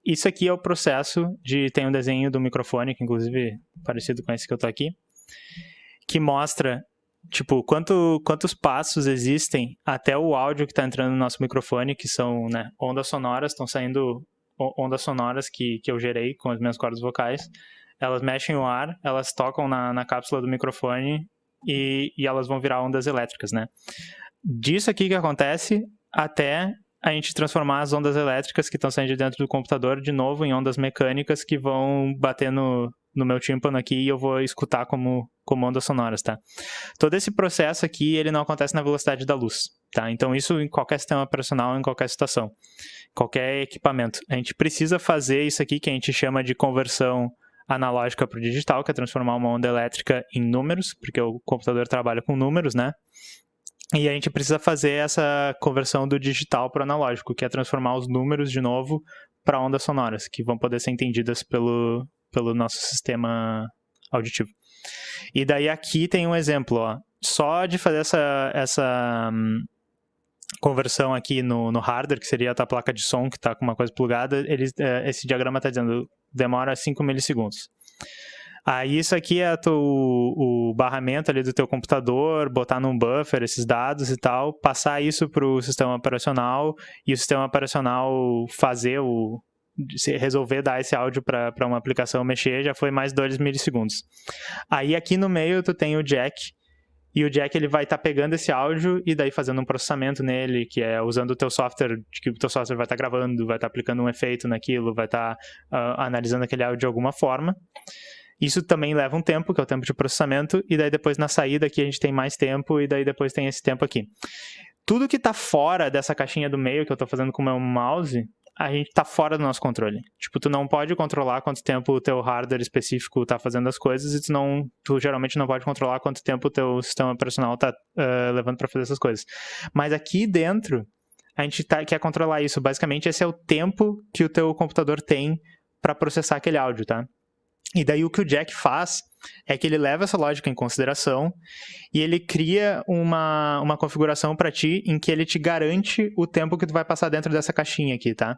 isso aqui é o processo de... Tem um desenho do microfone, que inclusive parecido com esse que eu tô aqui, que mostra, tipo, quantos passos existem até o áudio que tá entrando no nosso microfone, que são, né, ondas sonoras, estão saindo ondas sonoras que eu gerei com as minhas cordas vocais. Elas mexem o ar, elas tocam na cápsula do microfone e elas vão virar ondas elétricas, né? Disso aqui que acontece até a gente transformar as ondas elétricas que estão saindo de dentro do computador de novo em ondas mecânicas que vão bater no meu tímpano aqui e eu vou escutar como ondas sonoras, tá? Todo esse processo aqui, ele não acontece na velocidade da luz, tá? Então isso em qualquer sistema operacional, em qualquer situação, qualquer equipamento. A gente precisa fazer isso aqui que a gente chama de conversão analógica para o digital, que é transformar uma onda elétrica em números, porque o computador trabalha com números, né? E a gente precisa fazer essa conversão do digital para o analógico, que é transformar os números de novo para ondas sonoras, que vão poder ser entendidas pelo nosso sistema auditivo. E daí aqui tem um exemplo, ó. Só de fazer essa conversão aqui no hardware, que seria a tua placa de som que está com uma coisa plugada, esse diagrama está dizendo demora 5 milissegundos. Aí isso aqui é o barramento ali do teu computador, botar num buffer esses dados e tal, passar isso para o sistema operacional e o sistema operacional resolver dar esse áudio para uma aplicação mexer, já foi mais 2 milissegundos. Aí aqui no meio tu tem o jack, e o jack ele vai estar pegando esse áudio e daí fazendo um processamento nele, que é usando o teu software, que o teu software vai estar gravando, vai estar aplicando um efeito naquilo, vai estar analisando aquele áudio de alguma forma. Isso também leva um tempo, que é o tempo de processamento, e daí depois na saída aqui a gente tem mais tempo, e daí depois tem esse tempo aqui. Tudo que está fora dessa caixinha do meio que eu estou fazendo com o meu mouse, a gente está fora do nosso controle. Tipo, tu não pode controlar quanto tempo o teu hardware específico está fazendo as coisas, e tu geralmente não pode controlar quanto tempo o teu sistema operacional está levando para fazer essas coisas. Mas aqui dentro, a gente quer controlar isso. Basicamente, esse é o tempo que o teu computador tem para processar aquele áudio, tá? E daí o que o jack faz é que ele leva essa lógica em consideração e ele cria uma configuração para ti em que ele te garante o tempo que tu vai passar dentro dessa caixinha aqui, tá?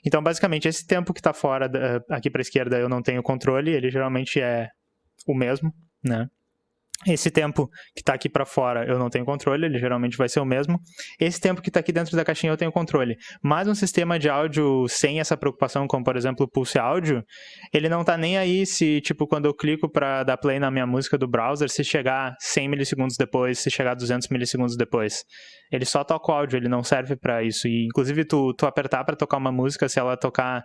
Então, basicamente, esse tempo que tá fora, aqui para a esquerda, eu não tenho controle, ele geralmente é o mesmo, né? Esse tempo que está aqui para fora eu não tenho controle, ele geralmente vai ser o mesmo. Esse tempo que está aqui dentro da caixinha eu tenho controle. Mas um sistema de áudio sem essa preocupação, como por exemplo o Pulse Áudio, ele não está nem aí se, tipo, quando eu clico para dar play na minha música do browser, se chegar 100 milissegundos depois, se chegar 200 milissegundos depois. Ele só toca o áudio, ele não serve para isso. E inclusive tu apertar para tocar uma música, se ela tocar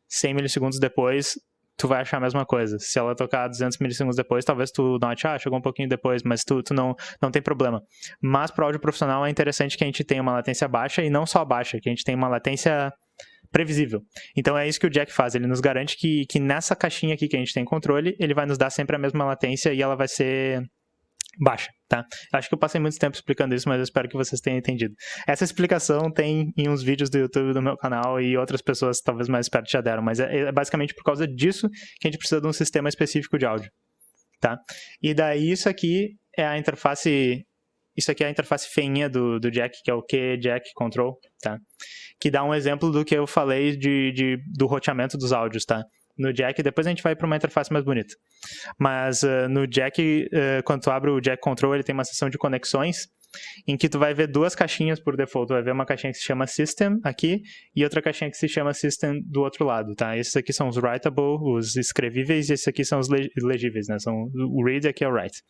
100 milissegundos depois, tu vai achar a mesma coisa. Se ela tocar 200 milissegundos depois, talvez tu note, chegou um pouquinho depois, mas tu não tem problema. Mas para o áudio profissional é interessante que a gente tenha uma latência baixa, e não só baixa, que a gente tenha uma latência previsível. Então é isso que o jack faz, ele nos garante que nessa caixinha aqui que a gente tem controle, ele vai nos dar sempre a mesma latência e ela vai ser baixa, tá? Acho que eu passei muito tempo explicando isso, mas eu espero que vocês tenham entendido. Essa explicação tem em uns vídeos do YouTube do meu canal e outras pessoas talvez mais espertas já deram, mas é basicamente por causa disso que a gente precisa de um sistema específico de áudio, tá? E daí isso aqui é a interface feinha do jack, que é o Q-Jack Control, tá? Que dá um exemplo do que eu falei do roteamento dos áudios, tá? No jack, depois a gente vai para uma interface mais bonita. Mas no jack, quando tu abre o jack control, ele tem uma seção de conexões em que tu vai ver duas caixinhas por default. Tu vai ver uma caixinha que se chama System aqui e outra caixinha que se chama System do outro lado, tá? Esses aqui são os writable, os escrevíveis, e esses aqui são os legíveis, né? São o read e aqui é o write.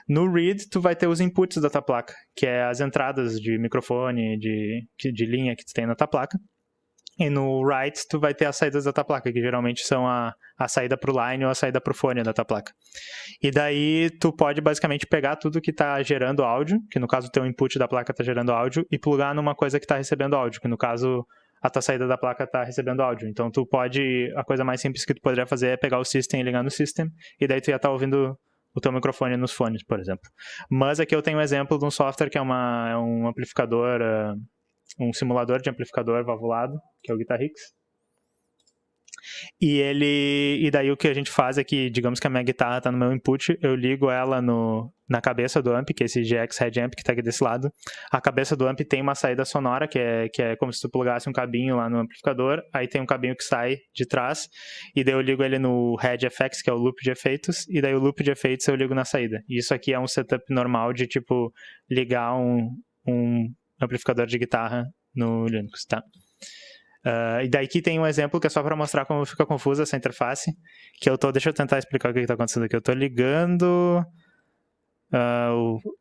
No read, tu vai ter os inputs da tua placa, que é as entradas de microfone, de linha que tu tem na tua placa. E no write, tu vai ter as saídas da tua placa, que geralmente são a saída pro line ou a saída pro fone da tua placa. E daí, tu pode basicamente pegar tudo que tá gerando áudio, que no caso o teu input da placa tá gerando áudio, e plugar numa coisa que tá recebendo áudio, que no caso a tua saída da placa tá recebendo áudio. Então a coisa mais simples que tu poderia fazer é pegar o system e ligar no system, e daí tu ia estar ouvindo o teu microfone nos fones, por exemplo. Mas aqui eu tenho um exemplo de um software que é um amplificador, um simulador de amplificador valvulado, que é o Guitarix. E daí o que a gente faz é que, digamos que a minha guitarra está no meu input, eu ligo ela na cabeça do amp, que é esse GX Head Amp que está aqui desse lado. A cabeça do amp tem uma saída sonora, que é como se tu plugasse um cabinho lá no amplificador, aí tem um cabinho que sai de trás, e daí eu ligo ele no Head FX, que é o loop de efeitos, e daí o loop de efeitos eu ligo na saída. E isso aqui é um setup normal de, tipo, ligar um amplificador de guitarra no Linux, tá? E daí que tem um exemplo que é só para mostrar como fica confusa essa interface, que deixa eu tentar explicar o que está acontecendo aqui. Eu estou ligando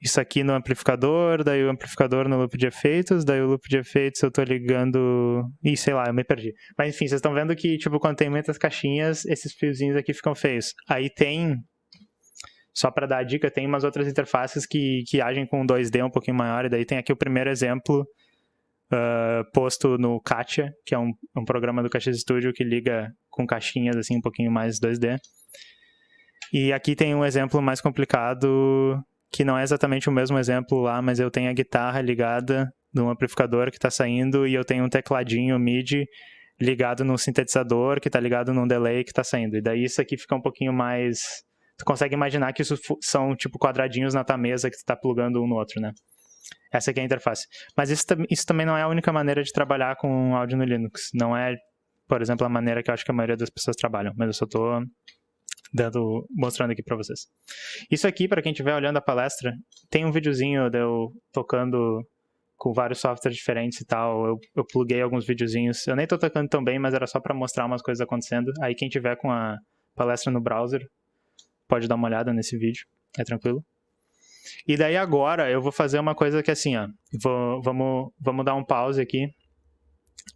isso aqui no amplificador, daí o amplificador no loop de efeitos, daí o loop de efeitos eu estou ligando... Ih, sei lá, eu me perdi. Mas enfim, vocês estão vendo que, tipo, quando tem muitas caixinhas, esses fiozinhos aqui ficam feios. Aí tem, só para dar a dica, tem umas outras interfaces que agem com 2D um pouquinho maior, e daí tem aqui o primeiro exemplo, posto no Katia, que é um programa do KX Studio que liga com caixinhas assim um pouquinho mais 2D. E aqui tem um exemplo mais complicado, que não é exatamente o mesmo exemplo lá, mas eu tenho a guitarra ligada num amplificador que está saindo, e eu tenho um tecladinho MIDI ligado num sintetizador que está ligado num delay que está saindo. E daí isso aqui fica um pouquinho mais... Tu consegue imaginar que isso são tipo quadradinhos na tua mesa que tu está plugando um no outro, né? Essa aqui é a interface. Mas isso também não é a única maneira de trabalhar com áudio no Linux. Não é, por exemplo, a maneira que eu acho que a maioria das pessoas trabalham. Mas eu só estou mostrando aqui para vocês. Isso aqui, para quem estiver olhando a palestra, tem um videozinho de eu tocando com vários softwares diferentes e tal. Eu pluguei alguns videozinhos. Eu nem estou tocando tão bem, mas era só para mostrar umas coisas acontecendo. Aí quem tiver com a palestra no browser pode dar uma olhada nesse vídeo. É tranquilo. E daí agora eu vou fazer uma coisa que assim, ó, vamos dar um pause aqui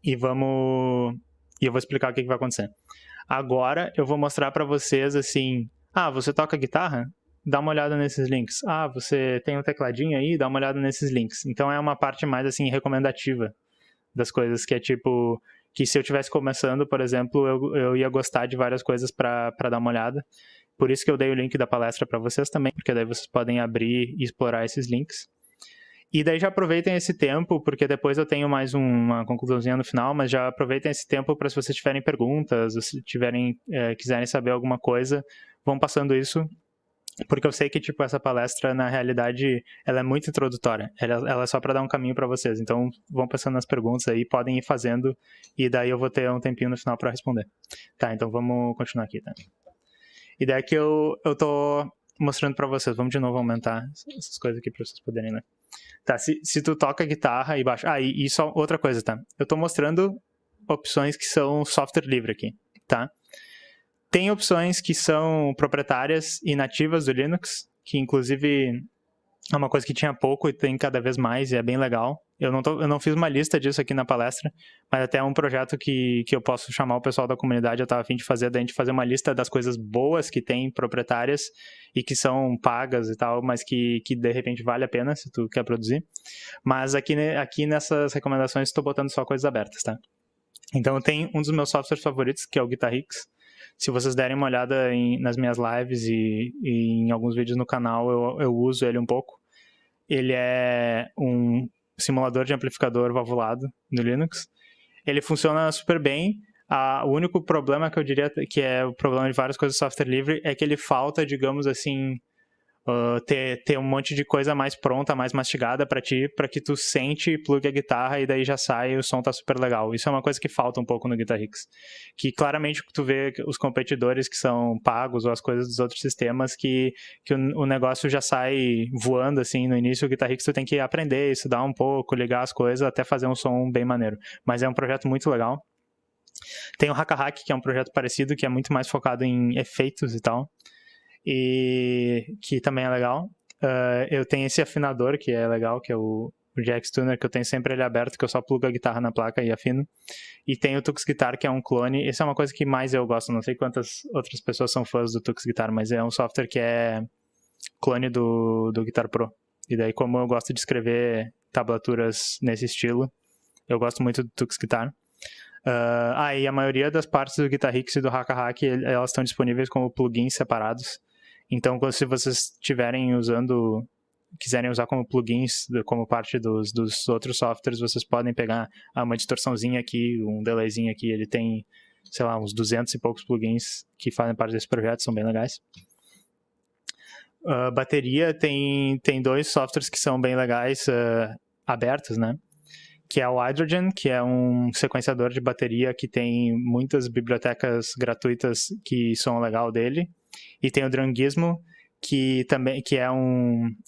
e eu vou explicar o que vai acontecer. Agora eu vou mostrar para vocês assim, você toca guitarra? Dá uma olhada nesses links. Você tem um tecladinho aí? Dá uma olhada nesses links. Então é uma parte mais assim recomendativa das coisas, que é tipo, que se eu estivesse começando, por exemplo, eu ia gostar de várias coisas para dar uma olhada. Por isso que eu dei o link da palestra para vocês também, porque daí vocês podem abrir e explorar esses links. E daí já aproveitem esse tempo, porque depois eu tenho mais uma conclusãozinha no final, mas já aproveitem esse tempo para, se vocês tiverem perguntas, ou se quiserem saber alguma coisa, vão passando isso, porque eu sei que tipo, essa palestra, na realidade, ela é muito introdutória, ela é só para dar um caminho para vocês, então vão passando as perguntas aí, podem ir fazendo, e daí eu vou ter um tempinho no final para responder. Tá, então vamos continuar aqui, tá? E daí que eu tô mostrando pra vocês. Vamos de novo aumentar essas coisas aqui pra vocês poderem ler. Tá, se tu toca guitarra e baixa... e só outra coisa, tá? Eu tô mostrando opções que são software livre aqui, tá? Tem opções que são proprietárias e nativas do Linux, que inclusive é uma coisa que tinha pouco e tem cada vez mais, e é bem legal. Eu não fiz uma lista disso aqui na palestra, mas até é um projeto que eu posso chamar o pessoal da comunidade, eu estava a fim de fazer, da gente fazer uma lista das coisas boas que tem proprietárias e que são pagas e tal, mas que de repente vale a pena se tu quer produzir. Mas aqui nessas recomendações estou botando só coisas abertas, tá? Então tem um dos meus softwares favoritos, que é o Guitarix. Se vocês derem uma olhada nas minhas lives e em alguns vídeos no canal, eu uso ele um pouco. Ele é um simulador de amplificador valvulado no Linux. Ele funciona super bem. O único problema que eu diria que é o problema de várias coisas de software livre é que ele falta, digamos assim, ter um monte de coisa mais pronta, mais mastigada para ti, para que tu sente, plugue a guitarra e daí já sai e o som tá super legal. Isso é uma coisa que falta um pouco no Guitarix. Que claramente tu vê os competidores que são pagos ou as coisas dos outros sistemas que o negócio já sai voando assim no início. O Guitarix tu tem que aprender, estudar um pouco, ligar as coisas até fazer um som bem maneiro. Mas é um projeto muito legal. Tem o HackaHack, que é um projeto parecido, que é muito mais focado em efeitos e tal. E que também é legal. Eu tenho esse afinador que é legal, que é o Jax Tuner, que eu tenho sempre ele aberto, que eu só plugo a guitarra na placa e afino. E tem o Tux Guitar, que é um clone. Essa é uma coisa que mais eu gosto, não sei quantas outras pessoas são fãs do Tux Guitar, mas é um software que é clone do Guitar Pro. E daí, como eu gosto de escrever tablaturas nesse estilo, eu gosto muito do Tux Guitar. E a maioria das partes do Guitarrix e do HackerHack, elas estão disponíveis como plugins separados. Então, se vocês estiverem quiserem usar como plugins, como parte dos outros softwares, vocês podem pegar uma distorçãozinha aqui, um delayzinho aqui. Ele tem, sei lá, uns 200 e poucos plugins que fazem parte desse projeto, são bem legais. Bateria tem 2 softwares que são bem legais, abertos, né? Que é o Hydrogen, que é um sequenciador de bateria que tem muitas bibliotecas gratuitas que são legal dele. E tem o Drangismo, que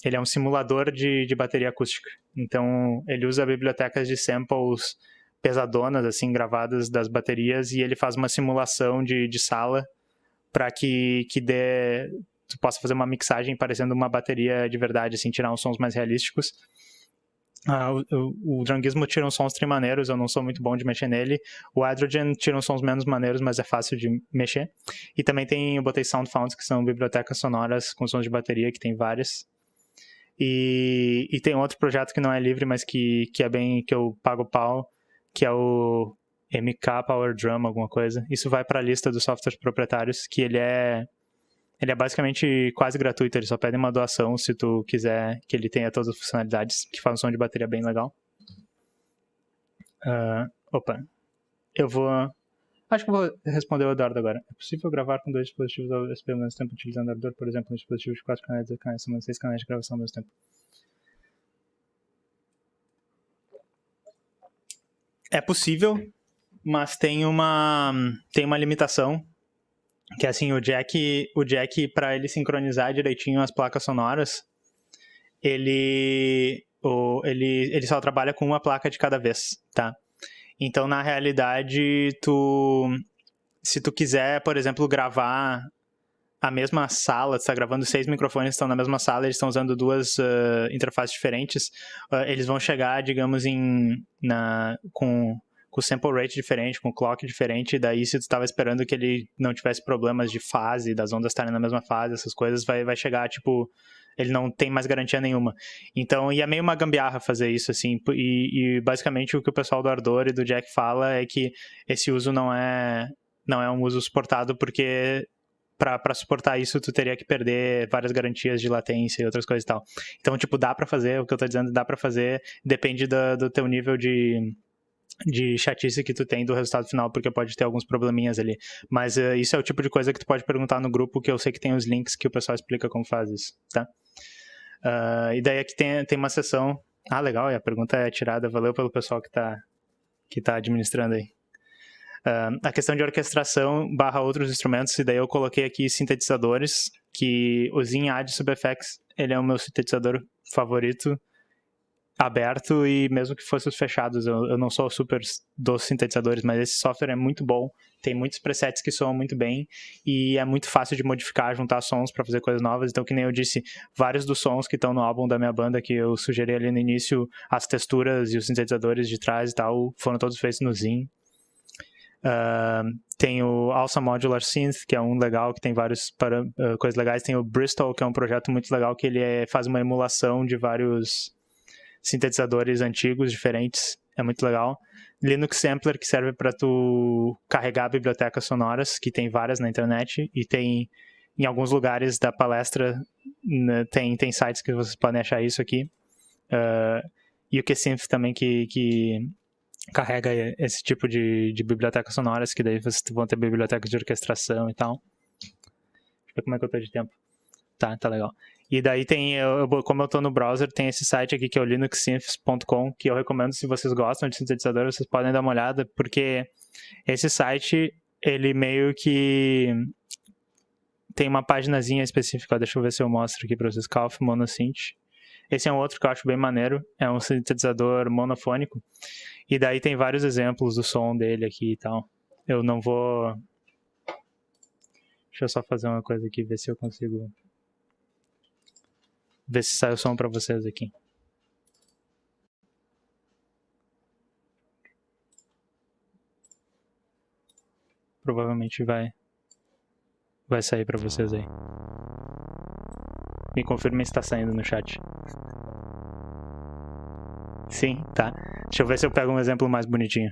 ele é um simulador de bateria acústica. Então, ele usa bibliotecas de samples pesadonas, assim, gravadas das baterias, e ele faz uma simulação de sala para que tu possa fazer uma mixagem parecendo uma bateria de verdade, assim, tirar uns sons mais realísticos. O Drangismo tira uns sons trimaneiros, eu não sou muito bom de mexer nele. O Hydrogen tira uns sons menos maneiros, mas é fácil de mexer. E também eu botei SoundFounds, que são bibliotecas sonoras com sons de bateria, que tem várias. E tem outro projeto que não é livre, mas que eu pago pau, que é o MK Power Drum, alguma coisa. Isso vai para a lista dos softwares proprietários, que ele é basicamente quase gratuito, ele só pede uma doação se tu quiser que ele tenha todas as funcionalidades, que faz um som de bateria bem legal. Acho que eu vou responder o Eduardo agora. É possível gravar com 2 dispositivos USB ao mesmo tempo utilizando o Ardor, por exemplo, um dispositivo de 4 canais, 2 canais, somando 6 canais de gravação ao mesmo tempo? É possível, mas tem uma limitação, que é assim, o jack para ele sincronizar direitinho as placas sonoras, ele só trabalha com uma placa de cada vez, tá? Então, na realidade, se tu quiser, por exemplo, gravar a mesma sala, tu está gravando 6 microfones que estão na mesma sala, eles estão usando 2 interfaces diferentes, eles vão chegar, digamos, com sample rate diferente, com clock diferente, e daí se tu estava esperando que ele não tivesse problemas de fase, das ondas estarem na mesma fase, essas coisas, vai chegar, tipo, ele não tem mais garantia nenhuma. Então, e é meio uma gambiarra fazer isso, assim, e basicamente o que o pessoal do Ardor e do Jack fala é que esse uso não é um uso suportado, porque para suportar isso, tu teria que perder várias garantias de latência e outras coisas e tal. Então, tipo, dá para fazer, o que eu tô dizendo, dá para fazer, depende do teu nível de chatice que tu tem do resultado final, porque pode ter alguns probleminhas ali. Mas isso é o tipo de coisa que tu pode perguntar no grupo, que eu sei que tem os links que o pessoal explica como faz isso, tá? E daí aqui tem uma sessão... legal, e a pergunta é tirada, valeu pelo pessoal que tá administrando aí. A questão de orquestração / outros instrumentos, e daí eu coloquei aqui sintetizadores, que o ZinAd SubFX, ele é o meu sintetizador favorito, aberto, e mesmo que fosse os fechados, eu não sou super dos sintetizadores, mas esse software é muito bom, tem muitos presets que soam muito bem, e é muito fácil de modificar, juntar sons para fazer coisas novas. Então, que nem eu disse, vários dos sons que estão no álbum da minha banda, que eu sugeri ali no início, as texturas e os sintetizadores de trás e tal, foram todos feitos no Zin. Tem o Alsa Modular Synth, que é um legal, que tem várias coisas legais. Tem o Bristol, que é um projeto muito legal, que ele faz uma emulação de vários sintetizadores antigos, diferentes, é muito legal. Linux Sampler, que serve para tu carregar bibliotecas sonoras, que tem várias na internet, e tem em alguns lugares da palestra, tem sites que vocês podem achar isso aqui. E o QSynth também, que carrega esse tipo de bibliotecas sonoras, que daí vocês vão ter bibliotecas de orquestração e tal. Deixa eu ver como é que eu tô de tempo. Tá legal. E daí como eu tô no browser, tem esse site aqui que é o linuxsynths.com, que eu recomendo, se vocês gostam de sintetizador, vocês podem dar uma olhada, porque esse site, ele meio que tem uma paginazinha específica, deixa eu ver se eu mostro aqui pra vocês, Calf Monosynth. Esse é um outro que eu acho bem maneiro, é um sintetizador monofônico, e daí tem vários exemplos do som dele aqui e tal. Eu não vou... Deixa eu só fazer uma coisa aqui, ver se eu consigo... ver se sai o som pra vocês aqui. Provavelmente vai sair pra vocês aí. Me confirmem se tá saindo no chat. Sim, tá. Deixa eu ver se eu pego um exemplo mais bonitinho.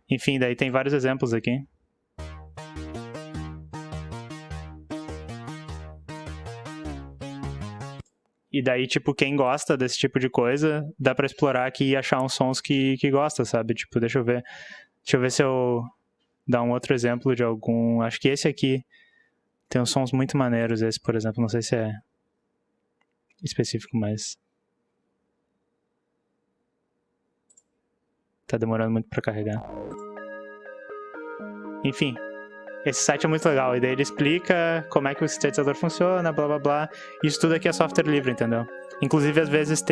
Enfim, daí tem vários exemplos aqui. E daí, tipo, quem gosta desse tipo de coisa, dá pra explorar aqui e achar uns sons que gosta, sabe? Tipo, deixa eu ver se eu dar um outro exemplo de algum... Acho que esse aqui tem uns sons muito maneiros, esse, por exemplo. Não sei se é específico, mas... Tá demorando muito pra carregar. Enfim, esse site é muito legal. E daí ele explica como é que o sintetizador funciona, blá blá blá. Isso tudo aqui é software livre, entendeu? Inclusive, às vezes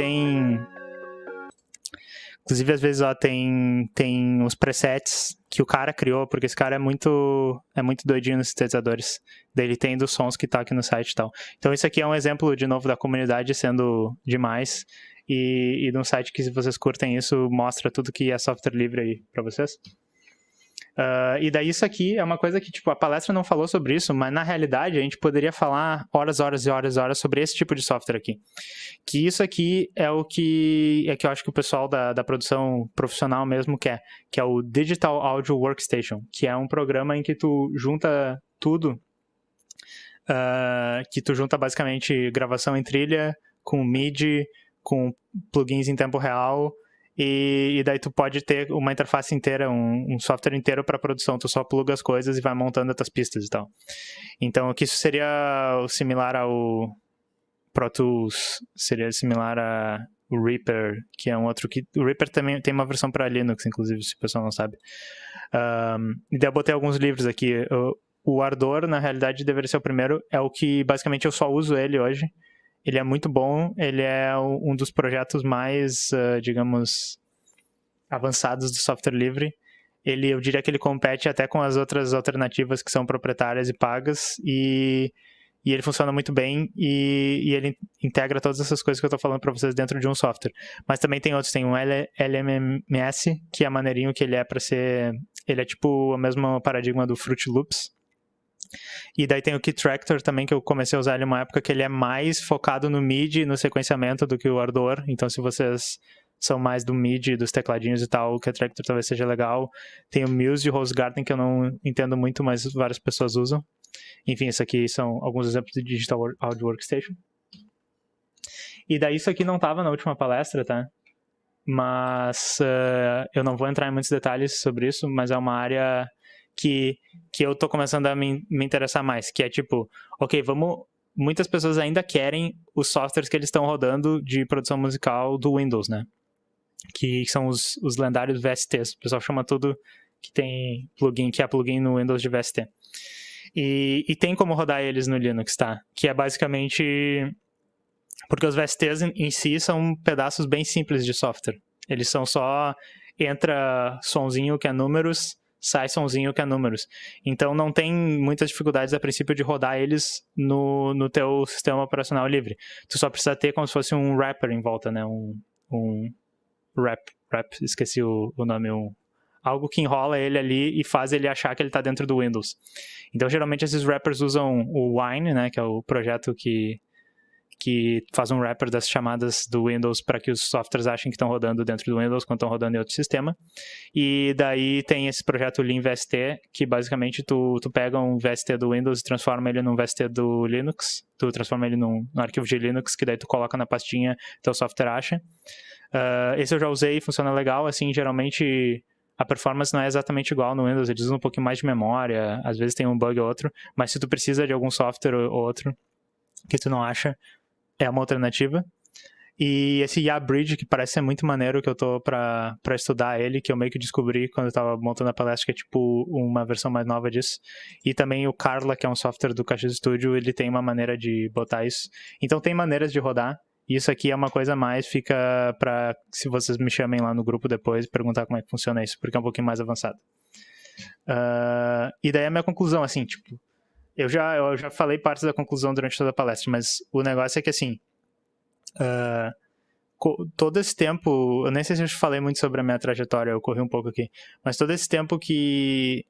ó, tem os presets que o cara criou, porque esse cara é muito doidinho nos sintetizadores. Daí ele tem dos sons que tá aqui no site e tal. Então isso aqui é um exemplo, de novo, da comunidade sendo demais. E num site que, se vocês curtem isso, mostra tudo que é software livre aí pra vocês. E daí isso aqui é uma coisa que, tipo, a palestra não falou sobre isso, mas na realidade a gente poderia falar horas e horas sobre esse tipo de software aqui. Que isso aqui é o que eu acho que o pessoal da produção profissional mesmo quer, que é o Digital Audio Workstation, que é um programa em que tu junta tudo, que tu junta basicamente gravação em trilha, com MIDI, com plugins em tempo real, e daí tu pode ter uma interface inteira, um software inteiro para produção. Tu só pluga as coisas e vai montando as tuas pistas e tal. Então, aqui isso seria similar ao Pro Tools, seria similar ao Reaper, que é um outro que... O Reaper também tem uma versão para Linux, inclusive, se o pessoal não sabe. E daí eu botei alguns livros aqui. O Ardor, na realidade, deveria ser o primeiro. É o que, basicamente, eu só uso ele hoje. Ele é muito bom, ele é um dos projetos mais, digamos, avançados do software livre. Eu diria que ele compete até com as outras alternativas que são proprietárias e pagas, e ele funciona muito bem, e ele integra todas essas coisas que eu estou falando para vocês dentro de um software. Mas também tem outros, tem um LMMS, que é maneirinho, que ele é para ser... Ele é tipo o mesmo paradigma do Fruit Loops. E daí tem o Key Tractor também, que eu comecei a usar ele uma época que ele é mais focado no MIDI e no sequenciamento do que o Ardor. Então, se vocês são mais do MIDI, dos tecladinhos e tal, o Key Tractor talvez seja legal. Tem o Muse e o Rose Garden, que eu não entendo muito, mas várias pessoas usam. Enfim, isso aqui são alguns exemplos de Digital Audio Workstation. E daí isso aqui não estava na última palestra, tá? Mas eu não vou entrar em muitos detalhes sobre isso, mas é uma área... que eu tô começando a me interessar mais, que é tipo, ok, muitas pessoas ainda querem os softwares que eles estão rodando de produção musical do Windows, né? Que são os lendários VSTs. O pessoal chama tudo que tem plugin, que é plugin no Windows de VST. E tem como rodar eles no Linux, tá? Que é basicamente... Porque os VSTs em si são pedaços bem simples de software. Eles são só... Entra sonzinho que é números... sai sonzinho que é números. Então não tem muitas dificuldades a princípio de rodar eles no teu sistema operacional livre. Tu só precisa ter como se fosse um wrapper em volta, né? Um wrap, esqueci o nome, algo que enrola ele ali e faz ele achar que ele está dentro do Windows. Então geralmente esses wrappers usam o Wine, né? Que é o projeto que faz um wrapper das chamadas do Windows para que os softwares achem que estão rodando dentro do Windows quando estão rodando em outro sistema. E daí tem esse projeto LeanVST, que basicamente tu pega um VST do Windows e transforma ele num VST do Linux, tu transforma ele num arquivo de Linux, que daí tu coloca na pastinha, teu software acha. Esse eu já usei e funciona legal, assim, geralmente... A performance não é exatamente igual no Windows, eles usam um pouquinho mais de memória, às vezes tem um bug ou outro, mas se tu precisa de algum software ou outro que tu não acha, é uma alternativa. E esse YaBridge, que parece ser muito maneiro, que eu tô pra estudar ele, que eu meio que descobri quando eu tava montando a palestra, que é tipo uma versão mais nova disso. E também o Carla, que é um software do Caxias Studio, ele tem uma maneira de botar isso. Então tem maneiras de rodar. E isso aqui é uma coisa mais, fica pra, se vocês me chamem lá no grupo depois, perguntar como é que funciona isso, porque é um pouquinho mais avançado. E daí a minha conclusão, assim, tipo, eu já falei parte da conclusão durante toda a palestra, mas o negócio é que, assim, todo esse tempo, eu nem sei se eu falei muito sobre a minha trajetória, eu corri um pouco aqui, mas todo esse tempo que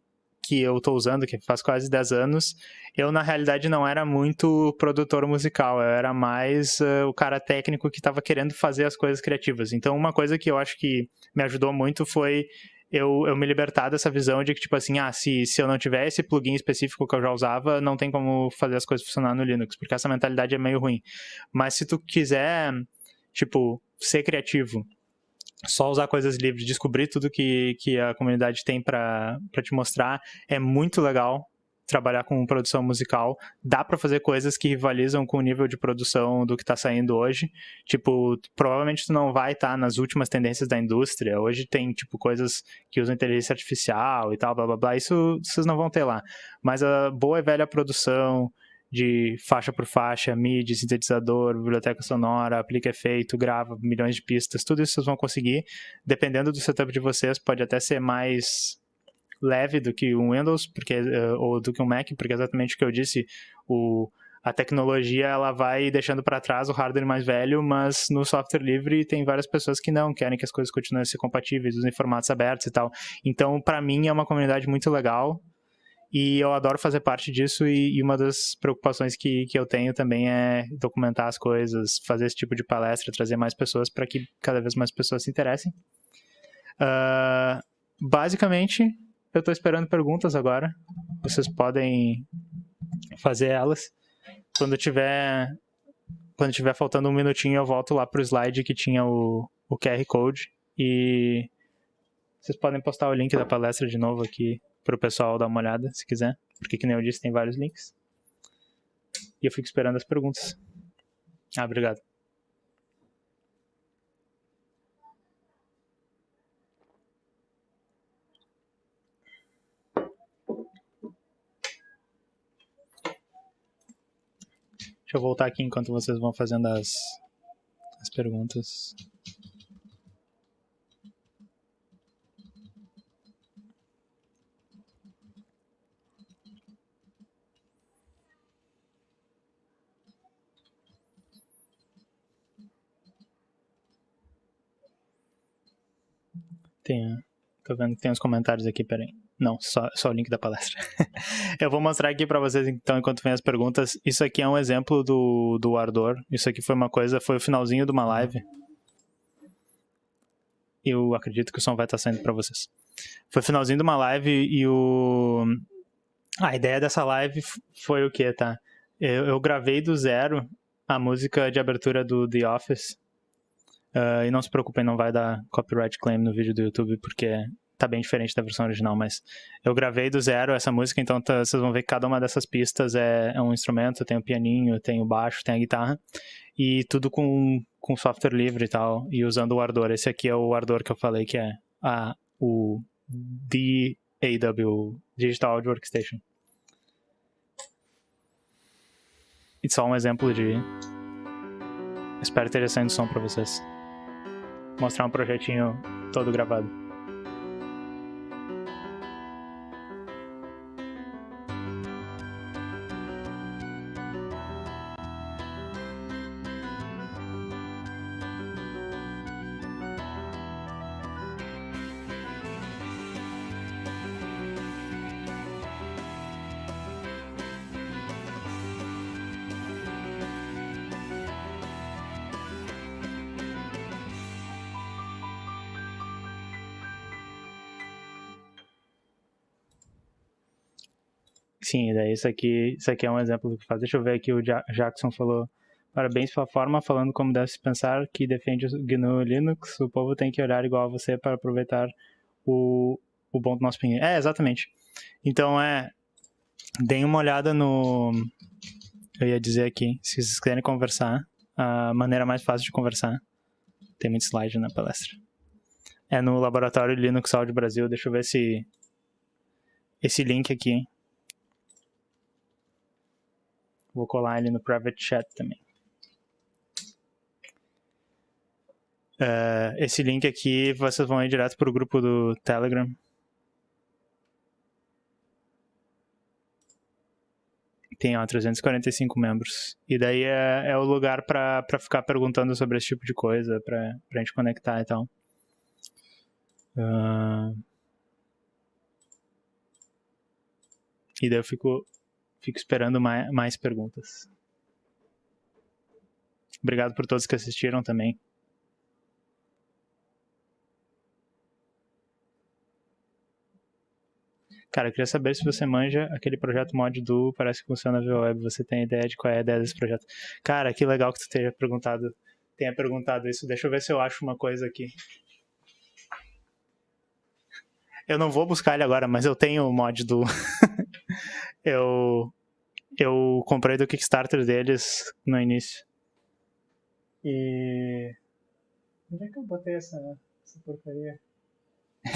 eu tô usando, que faz quase 10 anos, eu na realidade não era muito produtor musical, eu era mais o cara técnico que estava querendo fazer as coisas criativas. Então uma coisa que eu acho que me ajudou muito foi eu me libertar dessa visão de que, tipo assim, se eu não tiver esse plugin específico que eu já usava, não tem como fazer as coisas funcionar no Linux, porque essa mentalidade é meio ruim. Mas se tu quiser, tipo, ser criativo, só usar coisas livres, descobrir tudo que a comunidade tem pra te mostrar, é muito legal trabalhar com produção musical. Dá pra fazer coisas que rivalizam com o nível de produção do que tá saindo hoje. Tipo, provavelmente tu não vai estar nas últimas tendências da indústria. Hoje tem, tipo, coisas que usam inteligência artificial e tal, blá, blá, blá. Isso vocês não vão ter lá. Mas a boa e velha produção de faixa por faixa, MIDI, sintetizador, biblioteca sonora, aplica efeito, grava milhões de pistas, tudo isso vocês vão conseguir. Dependendo do setup de vocês, pode até ser mais leve do que um Windows, ou do que um Mac, porque exatamente o que eu disse, a tecnologia ela vai deixando para trás o hardware mais velho, mas no software livre tem várias pessoas que não querem que as coisas continuem a ser compatíveis, usem formatos abertos e tal. Então, para mim, é uma comunidade muito legal e eu adoro fazer parte disso, e uma das preocupações que eu tenho também é documentar as coisas, fazer esse tipo de palestra, trazer mais pessoas para que cada vez mais pessoas se interessem. Basicamente, eu estou esperando perguntas agora. Vocês podem fazer elas. Quando tiver faltando um minutinho, eu volto lá pro slide que tinha o QR Code. E vocês podem postar o link da palestra de novo aqui pro pessoal dar uma olhada, se quiser. Porque, que nem eu disse, tem vários links. E eu fico esperando as perguntas. Obrigado. Deixa eu voltar aqui enquanto vocês vão fazendo as perguntas. Tô vendo que tem uns comentários aqui, peraí. Não, só o link da palestra. Eu vou mostrar aqui para vocês, então, enquanto vem as perguntas. Isso aqui é um exemplo do Ardor. Isso aqui foi o finalzinho de uma live. Eu acredito que o som vai estar saindo para vocês. Foi o finalzinho de uma live e a ideia dessa live foi o quê, tá? Eu gravei do zero a música de abertura do The Office. E não se preocupem, não vai dar copyright claim no vídeo do YouTube, porque tá bem diferente da versão original, mas eu gravei do zero essa música, então vocês vão ver que cada uma dessas pistas é um instrumento, tem o pianinho, tem o baixo, tem a guitarra, e tudo com software livre e tal, e usando o Ardor. Esse aqui é o Ardor que eu falei, que é o DAW, Digital Audio Workstation. E só um exemplo de... Espero ter saindo som pra vocês. Mostrar um projetinho todo gravado. Sim, daí isso aqui é um exemplo do que faz. Deixa eu ver aqui, o Jackson falou: parabéns pela forma, falando como deve se pensar, que defende o GNU Linux. O povo tem que olhar igual a você para aproveitar o bom do nosso pinguim. Exatamente. Então, deem uma olhada no... Eu ia dizer aqui, se vocês quiserem conversar, a maneira mais fácil de conversar, tem muito slide na palestra, é no Laboratório Linux Audio Brasil. Deixa eu ver se esse link aqui, vou colar ele no private chat também. Esse link aqui, vocês vão ir direto para o grupo do Telegram. Tem 345 membros. E daí é o lugar para ficar perguntando sobre esse tipo de coisa, pra gente conectar e tal. E daí eu fico esperando mais perguntas. Obrigado por todos que assistiram também. Cara, eu queria saber se você manja aquele projeto mod do Parece que Funciona via Web. Você tem ideia de qual é a ideia desse projeto? Cara, que legal que tu tenha perguntado isso. Deixa eu ver se eu acho uma coisa aqui. Eu não vou buscar ele agora, mas eu tenho o mod do... eu comprei do Kickstarter deles no início. E... onde é que eu botei essa porcaria?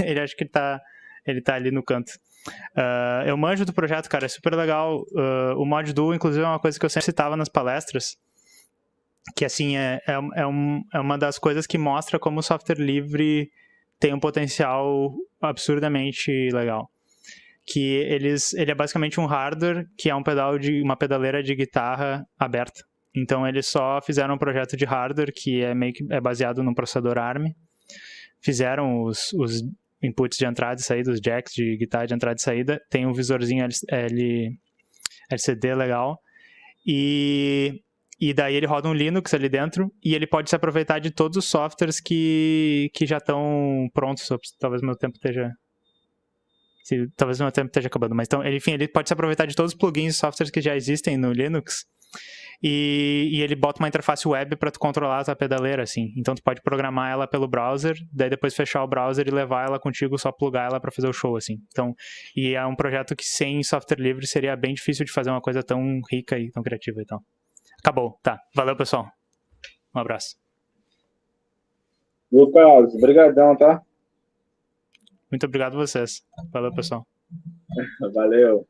Ele acho que ele tá ali no canto. Eu manjo do projeto, cara, é super legal. O mod Duo, inclusive, é uma coisa que eu sempre citava nas palestras, que, assim, é uma das coisas que mostra como o software livre tem um potencial absurdamente legal. Que ele é basicamente um hardware que é uma pedaleira de guitarra aberta. Então, eles só fizeram um projeto de hardware que é baseado num processador ARM. Fizeram os inputs de entrada e saída, os jacks de guitarra de entrada e saída, tem um visorzinho LCD legal, e daí ele roda um Linux ali dentro, e ele pode se aproveitar de todos os softwares que já estão prontos. Talvez meu tempo esteja acabando, mas então, enfim, ele pode se aproveitar de todos os plugins e softwares que já existem no Linux, e ele bota uma interface web para tu controlar a tua pedaleira, assim. Então tu pode programar ela pelo browser, daí depois fechar o browser e levar ela contigo, só plugar ela para fazer o show, assim. Então, e é um projeto que sem software livre seria bem difícil de fazer uma coisa tão rica e tão criativa e tal. Acabou, tá. Valeu, pessoal. Um abraço. Lucas, brigadão, tá? Muito obrigado a vocês. Valeu, pessoal. Valeu.